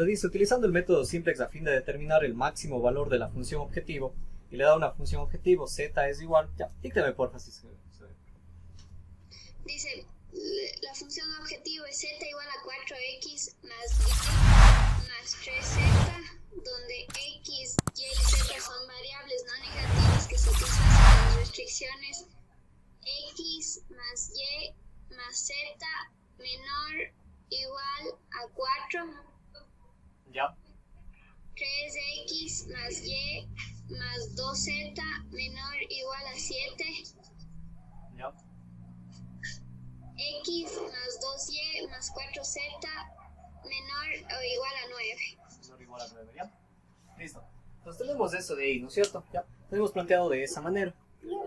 le dice, utilizando el método simplex a fin de determinar el máximo valor de la función objetivo, y le da una función objetivo, z es igual, ya, díctame porfa si se ve. Dice, la función objetivo es z igual a 4x más y más 3z, donde x, y y z son variables no negativas que satisfacen las restricciones x más y más z menor igual a 4, Ya, 3x más y más 2z menor igual a 7, ya, x más 2y más 4z menor o igual a 9. menor o igual a 9, ¿ya? Listo. Entonces tenemos eso de ahí, ¿no es cierto? Ya, tenemos planteado de esa manera.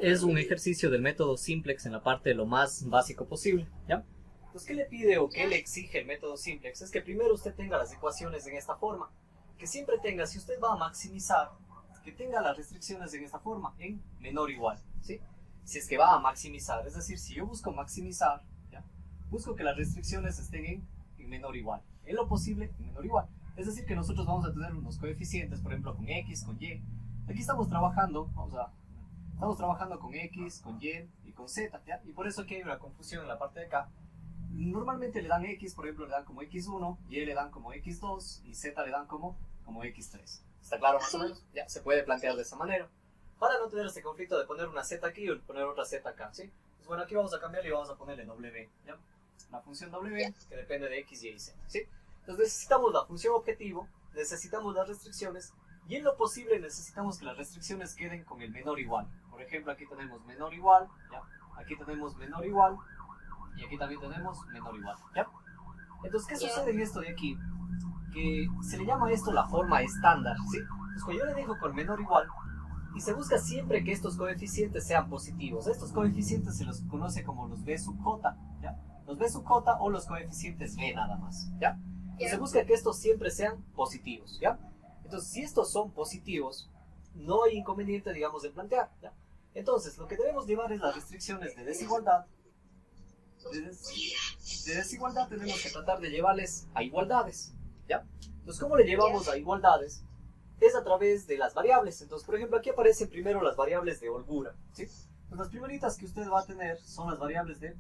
Es un ejercicio del método simplex en la parte de lo más básico posible, ¿ya? Entonces, ¿qué le pide o qué le exige el método simplex? Es que primero usted tenga las ecuaciones en esta forma. Que siempre tenga, si usted va a maximizar, que tenga las restricciones en esta forma, en menor o igual, ¿sí? Si es que va a maximizar, es decir, si yo busco maximizar, ¿ya? Busco que las restricciones estén en menor o igual. En lo posible, en menor o igual. Es decir, que nosotros vamos a tener unos coeficientes, por ejemplo, con x, con y. Aquí estamos trabajando, estamos trabajando con x, con y y con z, ¿ya? Y por eso aquí hay una confusión en la parte de acá. Normalmente le dan x, por ejemplo, le dan como x1, y le dan como x2 y z le dan como x3. ¿Está claro más o menos? Ya, se puede plantear de esa manera. Para no tener este conflicto de poner una z aquí y poner otra z acá, ¿sí? Pues bueno, aquí vamos a cambiar y vamos a ponerle w, ¿ya? La función w que depende de x, y y, z, ¿sí? Entonces necesitamos la función objetivo, necesitamos las restricciones, y en lo posible necesitamos que las restricciones queden con el menor igual. Por ejemplo, aquí tenemos menor igual, ¿ya? Aquí tenemos menor igual, y aquí también tenemos menor igual, ¿ya? Entonces, ¿qué sucede en esto de aquí? Que se le llama esto la forma estándar, ¿sí? Pues cuando yo le dejo con menor igual, y se busca siempre que estos coeficientes sean positivos. Estos coeficientes se los conoce como los b sub j, ¿ya? Los b sub j o los coeficientes b nada más, ¿ya? Entonces se busca que estos siempre sean positivos, ¿ya? Entonces, si estos son positivos, no hay inconveniente, digamos, de plantear, ¿ya? Entonces, lo que debemos llevar es las restricciones de desigualdad. De desigualdad tenemos que tratar de llevarles a igualdades, ¿ya? Entonces, ¿cómo le llevamos a igualdades? Es a través de las variables. Entonces, por ejemplo, aquí aparecen primero las variables de holgura, ¿sí? Pues las primeritas que usted va a tener son las variables de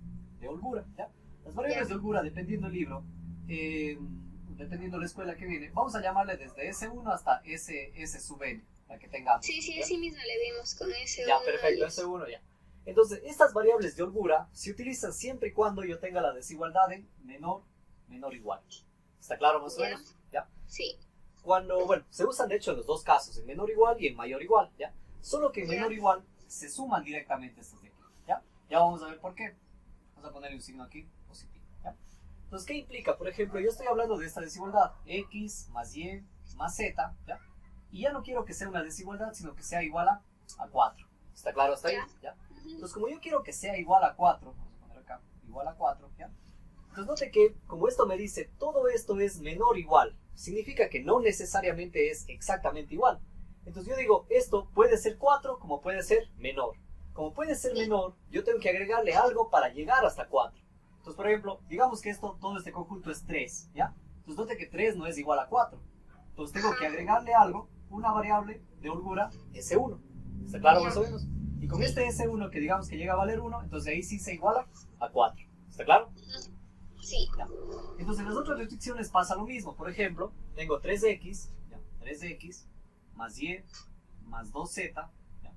holgura, ¿ya? Las variables de holgura, dependiendo del libro, dependiendo de la escuela que viene, vamos a llamarle desde S1 hasta S sub n, la que tengamos. Sí, así mismo le vimos con S1. Ya, perfecto, S1 ya. Entonces, estas variables de holgura se utilizan siempre y cuando yo tenga la desigualdad en menor o igual. ¿Está claro más o menos? ¿Ya? Sí. Cuando, bueno, se usan de hecho en los dos casos, en menor igual y en mayor igual, ¿ya? Solo que en menor igual se suman directamente estos de aquí, ¿ya? Ya vamos a ver por qué. Vamos a ponerle un signo aquí, positivo, ¿ya? Entonces, ¿qué implica? Por ejemplo, yo estoy hablando de esta desigualdad, x más y más z, ¿ya? Y ya no quiero que sea una desigualdad, sino que sea igual a 4. ¿Está claro hasta ahí? ¿Ya? Entonces, como yo quiero que sea igual a 4, vamos a poner acá, igual a 4, ¿ya? Entonces, note que, como esto me dice, todo esto es menor o igual, significa que no necesariamente es exactamente igual. Entonces, yo digo, esto puede ser 4 como puede ser menor. Como puede ser menor, yo tengo que agregarle algo para llegar hasta 4. Entonces, por ejemplo, digamos que todo este conjunto es 3, ¿ya? Entonces, note que 3 no es igual a 4. Entonces, tengo que agregarle algo, una variable de holgura S1. ¿Está claro más o menos? Y con este S1 que digamos que llega a valer 1, entonces ahí sí se iguala a 4. ¿Está claro? Sí. Ya. Entonces en las otras restricciones pasa lo mismo. Por ejemplo, tengo 3x, ¿ya? 3x más y más 2z. ¿Ya?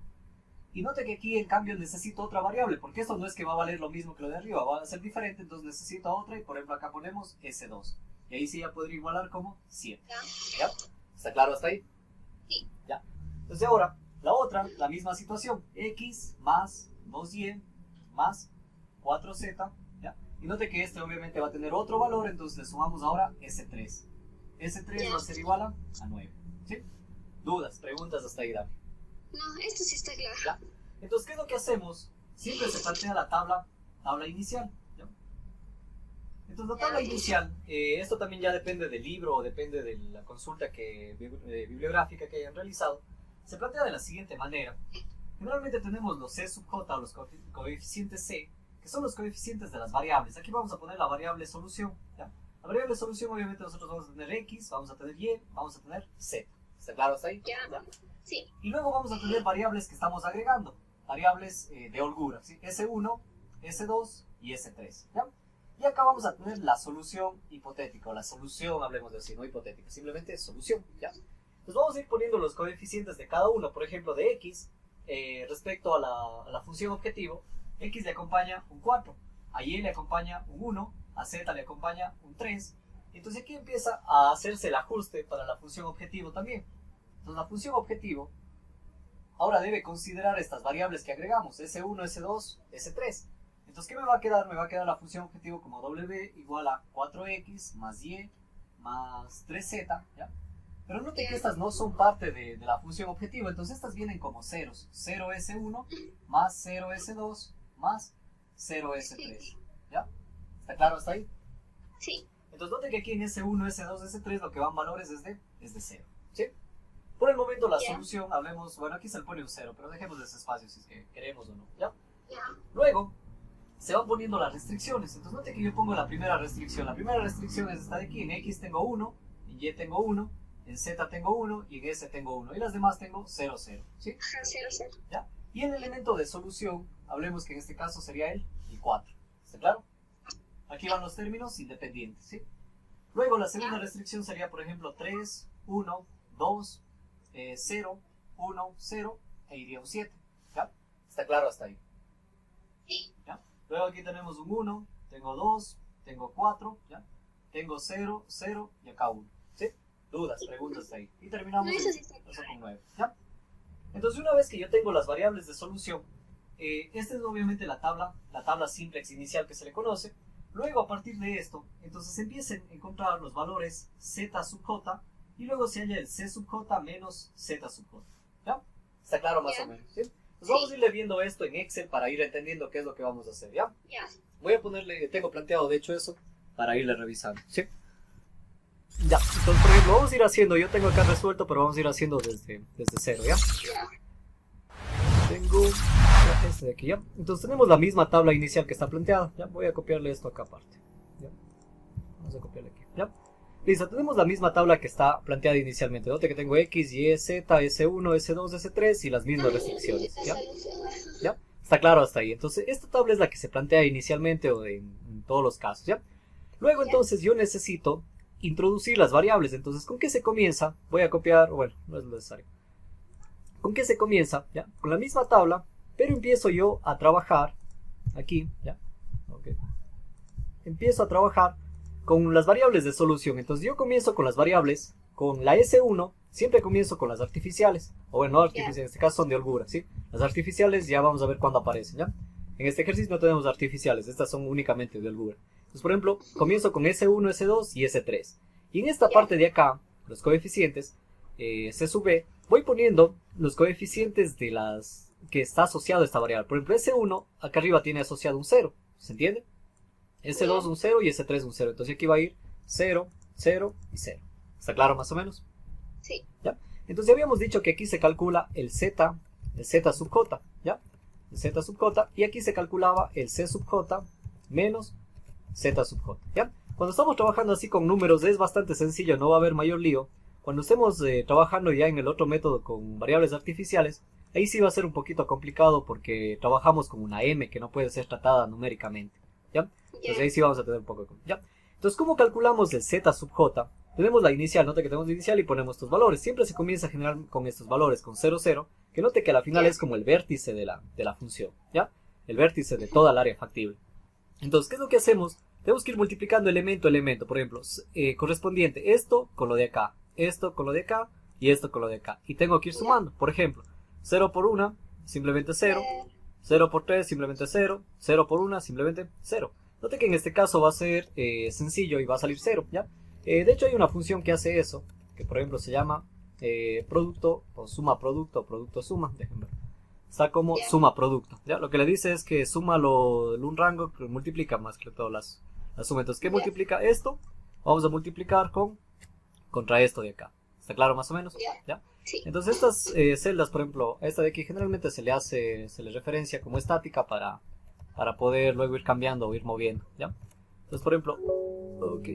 Y note que aquí en cambio necesito otra variable, porque esto no es que va a valer lo mismo que lo de arriba, va a ser diferente, entonces necesito otra y por ejemplo acá ponemos S2. Y ahí sí ya podría igualar como 7. ¿Ya? ¿Está claro hasta ahí? Sí. ¿Ya? Entonces ahora, la otra, la misma situación, x más 2y más 4z, ¿ya? Y note que este obviamente va a tener otro valor, entonces le sumamos ahora S3. S3 va a ser igual a 9, ¿sí? ¿Dudas, preguntas hasta ahí, Dani? No, esto sí está claro. ¿Ya? Entonces, ¿qué es lo que hacemos? Siempre se plantea la tabla inicial, ¿ya? Entonces, la tabla inicial, esto también ya depende del libro o depende de la consulta bibliográfica que hayan realizado. Se plantea de la siguiente manera. Generalmente tenemos los C sub j o los coeficientes C, que son los coeficientes de las variables. Aquí vamos a poner la variable solución, ¿ya? La variable de solución obviamente nosotros vamos a tener x, vamos a tener y, vamos a tener z. ¿Está claro hasta ahí? Ya. Sí. Y luego vamos a tener variables que estamos agregando, variables de holgura, ¿sí? S1, S2 y S3, ¿ya? Y acá vamos a tener la solución hipotética, o la solución, hablemos de así, no hipotética, simplemente solución, ¿ya? Entonces vamos a ir poniendo los coeficientes de cada uno, por ejemplo de x, respecto a la función objetivo, x le acompaña un 4, a y le acompaña un 1, a z le acompaña un 3, entonces aquí empieza a hacerse el ajuste para la función objetivo también. Entonces la función objetivo ahora debe considerar estas variables que agregamos, S1, S2, S3. Entonces, ¿qué me va a quedar? Me va a quedar la función objetivo como W igual a 4x más y más 3z, ¿ya? Pero noten que estas no son parte de la función objetivo, entonces estas vienen como ceros. 0S1 más 0S2 más 0S3, ¿ya? ¿Está claro hasta ahí? Sí. Entonces noten que aquí en S1, S2, S3 lo que van valores es de 0, ¿sí? Por el momento la solución, hablemos, bueno aquí se le pone un 0, pero dejemos ese espacio si es que queremos o no, ¿ya? Luego se van poniendo las restricciones, entonces noten que yo pongo la primera restricción es esta de aquí, en X tengo 1, en Y tengo 1, en Z tengo 1 y en S tengo 1, y las demás tengo 0, 0, ¿sí? Ajá, 0, 0. ¿Ya? Y el elemento de solución, hablemos que en este caso sería el 4, ¿está claro? Aquí van los términos independientes, ¿sí? Luego la segunda restricción sería, por ejemplo, 3, 1, 2, 0, 1, 0, e iría un 7, ¿ya? ¿Está claro hasta ahí? ¿Ya? Luego aquí tenemos un 1, tengo 2, tengo 4, ¿ya? Tengo 0, 0 y acá 1, ¿sí? Dudas, preguntas hasta ahí. Y terminamos eso con 9, ¿ya? Entonces una vez que yo tengo las variables de solución, esta es obviamente la tabla simplex inicial que se le conoce. Luego a partir de esto, entonces empiecen a encontrar los valores z sub j y luego se halla el c sub j menos z sub j, ¿ya? ¿Está claro más o menos? ¿Sí? Entonces vamos a irle viendo esto en Excel para ir entendiendo qué es lo que vamos a hacer, ¿ya? Voy a ponerle, tengo planteado de hecho eso, para irle revisando, ¿sí? Ya, entonces por ejemplo vamos a ir haciendo, yo tengo acá resuelto, pero vamos a ir haciendo desde cero, ¿ya? Tengo este de aquí, ¿ya? Entonces tenemos la misma tabla inicial que está planteada, ¿ya? Voy a copiarle esto acá aparte, ¿ya? Vamos a copiarle aquí, ¿ya? Listo, tenemos la misma tabla que está planteada inicialmente. Note que tengo X, Y, Z, S1, S2, S3 y las mismas restricciones, ¿ya? ¿Ya? Está claro hasta ahí. Entonces, esta tabla es la que se plantea inicialmente o en todos los casos, ¿ya? Luego, entonces, yo necesito introducir las variables. Entonces, ¿con qué se comienza? Voy a copiar, bueno, no es necesario. ¿Con qué se comienza? ¿Ya? Con la misma tabla, pero empiezo yo a trabajar aquí, ¿ya? Ok. Empiezo a trabajar con las variables de solución. Entonces yo comienzo con las variables, con la S1, siempre comienzo con las artificiales, o bueno, no artificiales, en este caso son de holgura, ¿sí? Las artificiales ya vamos a ver cuándo aparecen, ¿ya? En este ejercicio no tenemos artificiales, estas son únicamente de holgura. Entonces, por ejemplo, comienzo con S1, S2 y S3. Y en esta parte de acá, los coeficientes, C sub B, voy poniendo los coeficientes de las que está asociado a esta variable. Por ejemplo, S1, acá arriba tiene asociado un 0, ¿se entiende? S2 un 0 y S3 un 0. Entonces aquí va a ir 0, 0 y 0. ¿Está claro más o menos? Sí. ¿Ya? Entonces ya habíamos dicho que aquí se calcula el Z sub j, ¿ya? El Z sub j, y aquí se calculaba el C sub j menos Z sub j, ¿ya? Cuando estamos trabajando así con números es bastante sencillo, no va a haber mayor lío. Cuando estemos trabajando ya en el otro método con variables artificiales, ahí sí va a ser un poquito complicado porque trabajamos con una m que no puede ser tratada numéricamente, ¿ya? Entonces ahí sí vamos a tener un poco de... ¿ya? Entonces, ¿cómo calculamos el Z sub j? Tenemos la inicial, note que tenemos la inicial y ponemos estos valores. Siempre se comienza a generar con estos valores, con 0, 0, que note que al final es como el vértice de la función, ¿ya? El vértice de toda el área factible. Entonces, ¿qué es lo que hacemos? Tenemos que ir multiplicando elemento a elemento, por ejemplo, correspondiente esto con lo de acá, esto con lo de acá y esto con lo de acá. Y tengo que ir sumando, por ejemplo, 0 por 1, simplemente 0, 0 por 3, simplemente 0, 0 por 1, simplemente 0. Note que en este caso va a ser sencillo y va a salir 0, ¿ya? De hecho hay una función que hace eso, que por ejemplo se llama producto o suma producto o producto suma, déjenme ver. Está como suma producto, ¿ya? Lo que le dice es que suma un rango que multiplica más que todas las sumas. Entonces, ¿qué multiplica esto? Vamos a multiplicar contra esto de acá. ¿Está claro más o menos? ¿Ya? Sí. Entonces estas celdas, por ejemplo, esta de aquí generalmente se le referencia como estática para poder luego ir cambiando o ir moviendo, ¿ya? Entonces, por ejemplo, ok,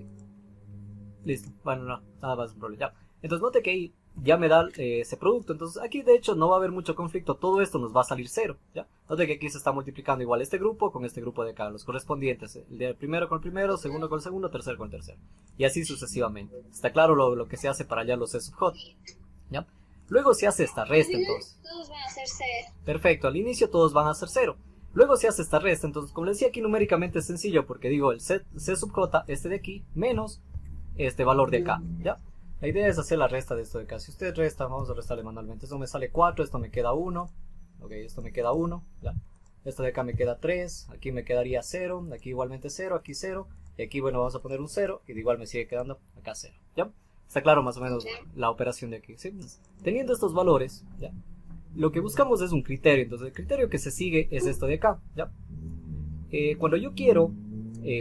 Listo, bueno, no, nada más un problema. Ya. Entonces note que ahí ya me da ese producto. Entonces aquí de hecho no va a haber mucho conflicto. Todo esto nos va a salir 0. ¿Ya? Note que aquí se está multiplicando igual este grupo con este grupo de acá. Los correspondientes. El de primero con el primero, segundo con el segundo, tercero con el tercero. Y así sucesivamente. Está claro lo que se hace para hallar los C sub j. ¿Ya? Luego se hace esta resta entonces. Todos van a ser 0. Perfecto, al inicio todos van a ser 0. Luego se hace esta resta. Entonces como les decía aquí numéricamente es sencillo. Porque digo el C sub j, este de aquí, menos este valor de acá. ¿Ya? La idea es hacer la resta de esto de acá. Si usted resta, vamos a restarle manualmente. Esto me sale 4, esto me queda 1. Ok, esto me queda 1. ¿Ya? Esto de acá me queda 3. Aquí me quedaría 0. Aquí igualmente 0. Aquí 0. Y aquí, bueno, vamos a poner un 0. Y de igual me sigue quedando acá 0. ¿Ya? Está claro más o menos la operación de aquí. ¿Sí? Teniendo estos valores, ¿ya? Lo que buscamos es un criterio. Entonces el criterio que se sigue es esto de acá. ¿Ya? Cuando yo quiero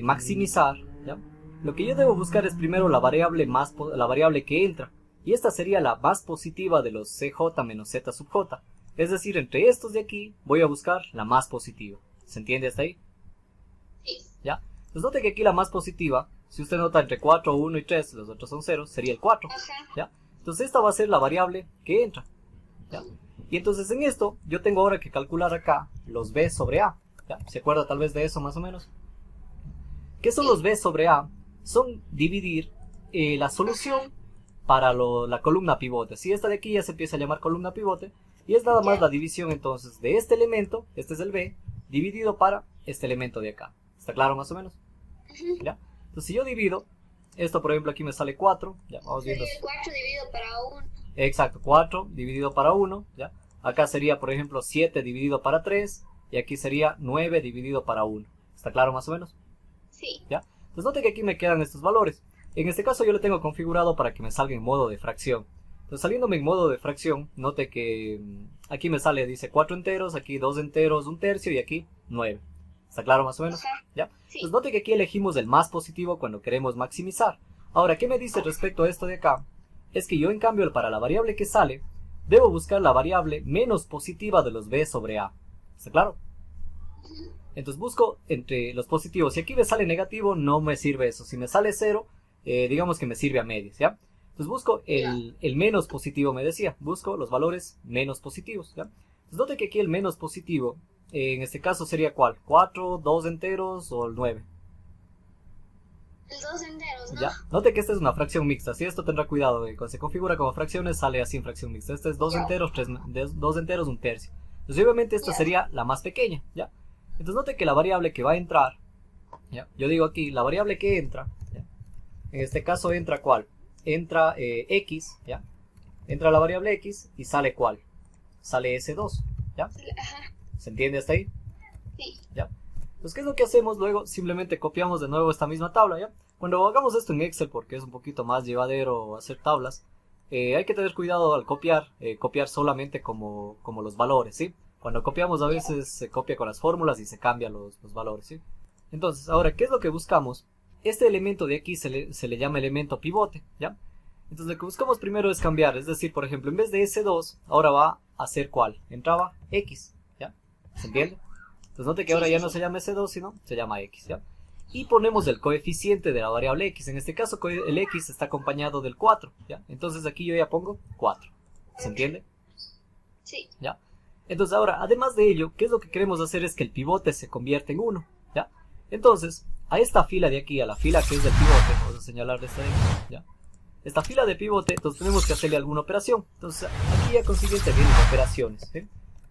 maximizar, ¿ya? Lo que yo debo buscar es primero la variable que entra. Y esta sería la más positiva de los CJ menos Z sub J. Es decir, entre estos de aquí voy a buscar la más positiva. ¿Se entiende hasta ahí? Sí. ¿Ya? Entonces note que aquí la más positiva, si usted nota entre 4, 1 y 3, los otros son 0, sería el 4. Ajá. ¿Ya? Entonces esta va a ser la variable que entra. ¿Ya? Y entonces en esto yo tengo ahora que calcular acá los B sobre A. ¿Ya? ¿Se acuerda tal vez de eso más o menos? ¿Qué son los B sobre A? Son dividir la solución para la columna pivote. Si esta de aquí ya se empieza a llamar columna pivote, y es nada más la división entonces de este elemento, este es el B, dividido para este elemento de acá. ¿Está claro más o menos? ¿Ya? Entonces si yo divido, esto por ejemplo aquí me sale 4, ya vamos viendo. Sería 4 dividido para 1. Exacto, 4 dividido para 1, ¿ya? Acá sería por ejemplo 7 dividido para 3, y aquí sería 9 dividido para 1. ¿Está claro más o menos? Sí. ¿Ya? Entonces note que aquí me quedan estos valores. En este caso yo lo tengo configurado para que me salga en modo de fracción. Entonces saliéndome en modo de fracción, note que aquí me sale, dice 4 enteros, aquí 2 enteros, 1/3 y aquí 9. ¿Está claro más o menos? Ajá. ¿Ya? Sí. Entonces note que aquí elegimos el más positivo cuando queremos maximizar. Ahora, ¿qué me dice respecto a esto de acá? Es que yo en cambio para la variable que sale, debo buscar la variable menos positiva de los B sobre A. ¿Está claro? Entonces busco entre los positivos. Si aquí me sale negativo, no me sirve eso. Si me sale 0, digamos que me sirve a medias, ¿ya? Entonces busco el menos positivo, me decía. Busco los valores menos positivos, ¿ya? Entonces note que aquí el menos positivo, en este caso sería ¿cuál? 4, 2 enteros o el 9. El 2 enteros, ¿no? ¿Ya? Note que esta es una fracción mixta. Si esto tendrá cuidado, cuando se configura como fracciones sale así en fracción mixta. Este es 2 enteros, 2 enteros, 1/3. Entonces obviamente esta sería la más pequeña, ¿ya? Entonces note que la variable que va a entrar, ¿ya? Yo digo aquí, la variable que entra, ¿ya? En este caso entra ¿cuál? Entra X, ¿ya? Entra la variable X y sale ¿cuál? Sale S2, ¿ya? Ajá. ¿Se entiende hasta ahí? Sí. ¿Ya? Entonces, ¿qué es lo que hacemos luego? Simplemente copiamos de nuevo esta misma tabla, ¿ya? Cuando hagamos esto en Excel, porque es un poquito más llevadero hacer tablas, hay que tener cuidado al copiar, copiar solamente como los valores, ¿sí? Cuando copiamos a veces se copia con las fórmulas y se cambian los valores, ¿sí? Entonces, ahora, ¿qué es lo que buscamos? Este elemento de aquí se le llama elemento pivote, ¿ya? Entonces, lo que buscamos primero es cambiar, es decir, por ejemplo, en vez de S2, ahora va a ser ¿cuál? Entraba X, ¿ya? ¿Se entiende? Entonces, note que ahora ya no se llama S2, sino se llama X, ¿ya? Y ponemos el coeficiente de la variable X. En este caso, el X está acompañado del 4, ¿ya? Entonces, aquí yo ya pongo 4, ¿se entiende? Sí. ¿Ya? Entonces ahora, además de ello, ¿qué es lo que queremos hacer? Es que el pivote se convierta en 1, ¿ya? Entonces, a esta fila de aquí, a la fila que es del pivote, vamos a señalarle esta de aquí, ¿ya? Esta fila de pivote, entonces tenemos que hacerle alguna operación. Entonces, aquí ya consiguiente vienen operaciones, ¿sí?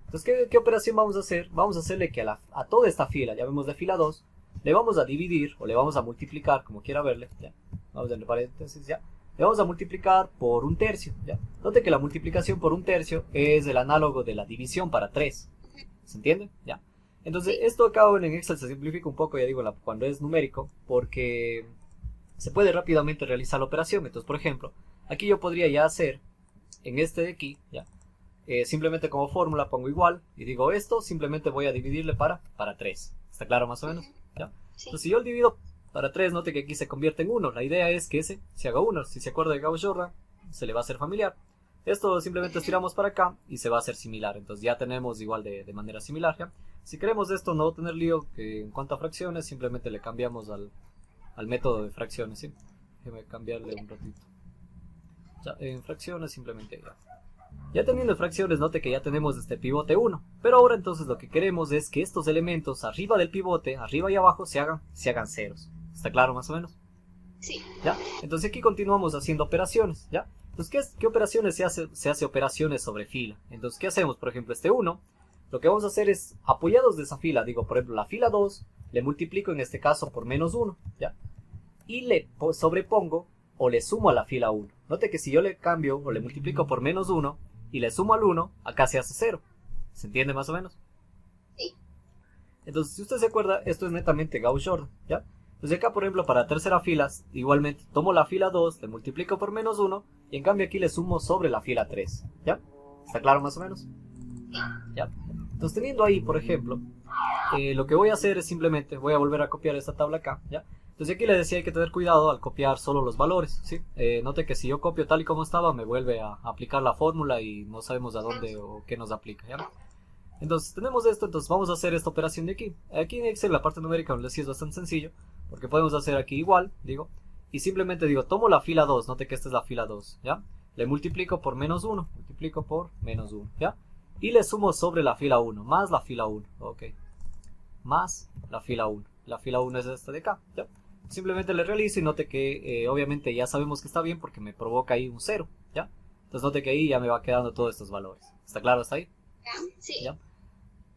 Entonces, ¿qué operación vamos a hacer? Vamos a hacerle que a toda esta fila, ya vemos de fila 2, le vamos a dividir, o le vamos a multiplicar, como quiera verle, ¿ya? Vamos a entre paréntesis, ¿ya? Le vamos a multiplicar por 1/3, ¿ya? Note que la multiplicación por 1/3 es el análogo de la división para 3. ¿Se entiende? ¿Ya? Entonces, esto acá en Excel se simplifica un poco, ya digo, cuando es numérico, porque se puede rápidamente realizar la operación. Entonces, por ejemplo, aquí yo podría ya hacer, en este de aquí, ¿ya? Simplemente como fórmula pongo igual, y digo esto, simplemente voy a dividirle para 3. ¿Está claro más o menos? ¿Ya? Sí. Entonces, si yo lo divido para 3, note que aquí se convierte en 1. La idea es que ese se haga 1. Si se acuerda de Gauss-Jordan, se le va a hacer familiar. Esto simplemente estiramos para acá y se va a hacer similar. Entonces ya tenemos igual de manera similar, ¿ya? Si queremos esto no tener lío, que en cuanto a fracciones, simplemente le cambiamos al método de fracciones, ¿sí? déjeme cambiarle un ratito. Ya, en fracciones simplemente ya. Ya teniendo fracciones, note que ya tenemos este pivote 1. Pero ahora entonces lo que queremos es que estos elementos arriba del pivote, arriba y abajo, se hagan ceros. ¿Está claro más o menos? Sí. ¿Ya? Entonces aquí continuamos haciendo operaciones, ¿ya? Entonces, ¿qué operaciones se hace? Se hace operaciones sobre fila. Entonces, ¿qué hacemos? Por ejemplo, este 1, lo que vamos a hacer es, apoyados de esa fila, digo, por ejemplo, la fila 2, le multiplico en este caso por menos 1, ¿ya? Y le sobrepongo o le sumo a la fila 1. Note que si yo le cambio o le multiplico por menos 1 y le sumo al 1, acá se hace 0. ¿Se entiende más o menos? Sí. Entonces, si usted se acuerda, esto es netamente Gauss-Jordan, ¿ya? Entonces acá, por ejemplo, para tercera fila, igualmente tomo la fila 2, le multiplico por menos 1, y en cambio aquí le sumo sobre la fila 3, ¿ya? ¿Está claro más o menos? ¿Ya? Entonces teniendo ahí, por ejemplo, lo que voy a hacer es simplemente, voy a volver a copiar esta tabla acá, ¿ya? Entonces aquí le decía hay que tener cuidado al copiar solo los valores, ¿sí? Note que si yo copio tal y como estaba, me vuelve a aplicar la fórmula y no sabemos a dónde o qué nos aplica, ¿ya? Entonces tenemos esto, entonces vamos a hacer esta operación de aquí. Aquí en Excel la parte numérica les decía es bastante sencillo, porque podemos hacer aquí igual, digo, y simplemente digo, tomo la fila 2, note que esta es la fila 2, ¿ya? Le multiplico por menos 1, multiplico por menos 1, ¿ya? Y le sumo sobre la fila 1, más la fila 1, ok, más la fila 1 es esta de acá, ¿ya? Simplemente le realizo y note que obviamente ya sabemos que está bien porque me provoca ahí un 0, ¿ya? Entonces note que ahí ya me va quedando todos estos valores, ¿está claro hasta ahí? Sí. ¿Ya?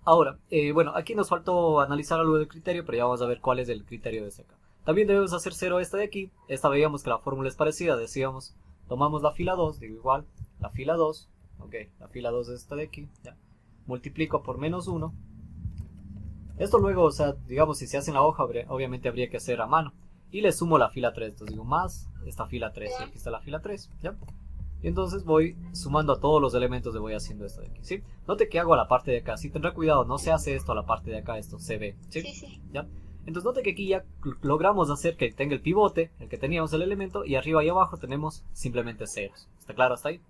Ahora, bueno, aquí nos faltó analizar algo del criterio, pero ya vamos a ver cuál es el criterio de este acá. También debemos hacer 0 esta de aquí. Esta veíamos que la fórmula es parecida, decíamos, tomamos la fila 2, digo igual, la fila 2, ok, la fila 2 es esta de aquí, ya, multiplico por menos 1. Esto luego, o sea, digamos, si se hace en la hoja, obviamente habría que hacer a mano. Y le sumo la fila 3, entonces digo más esta fila 3, y aquí está la fila 3, ¿ya? Y entonces voy sumando a todos los elementos y voy haciendo esto de aquí, ¿sí? Note que hago a la parte de acá, sí, tendrá cuidado, no se hace esto a la parte de acá, esto se ve, ¿sí? Sí. ¿Ya? Entonces note que aquí ya logramos hacer que tenga el pivote, el que teníamos el elemento, y arriba y abajo tenemos simplemente ceros. ¿Está claro hasta ahí?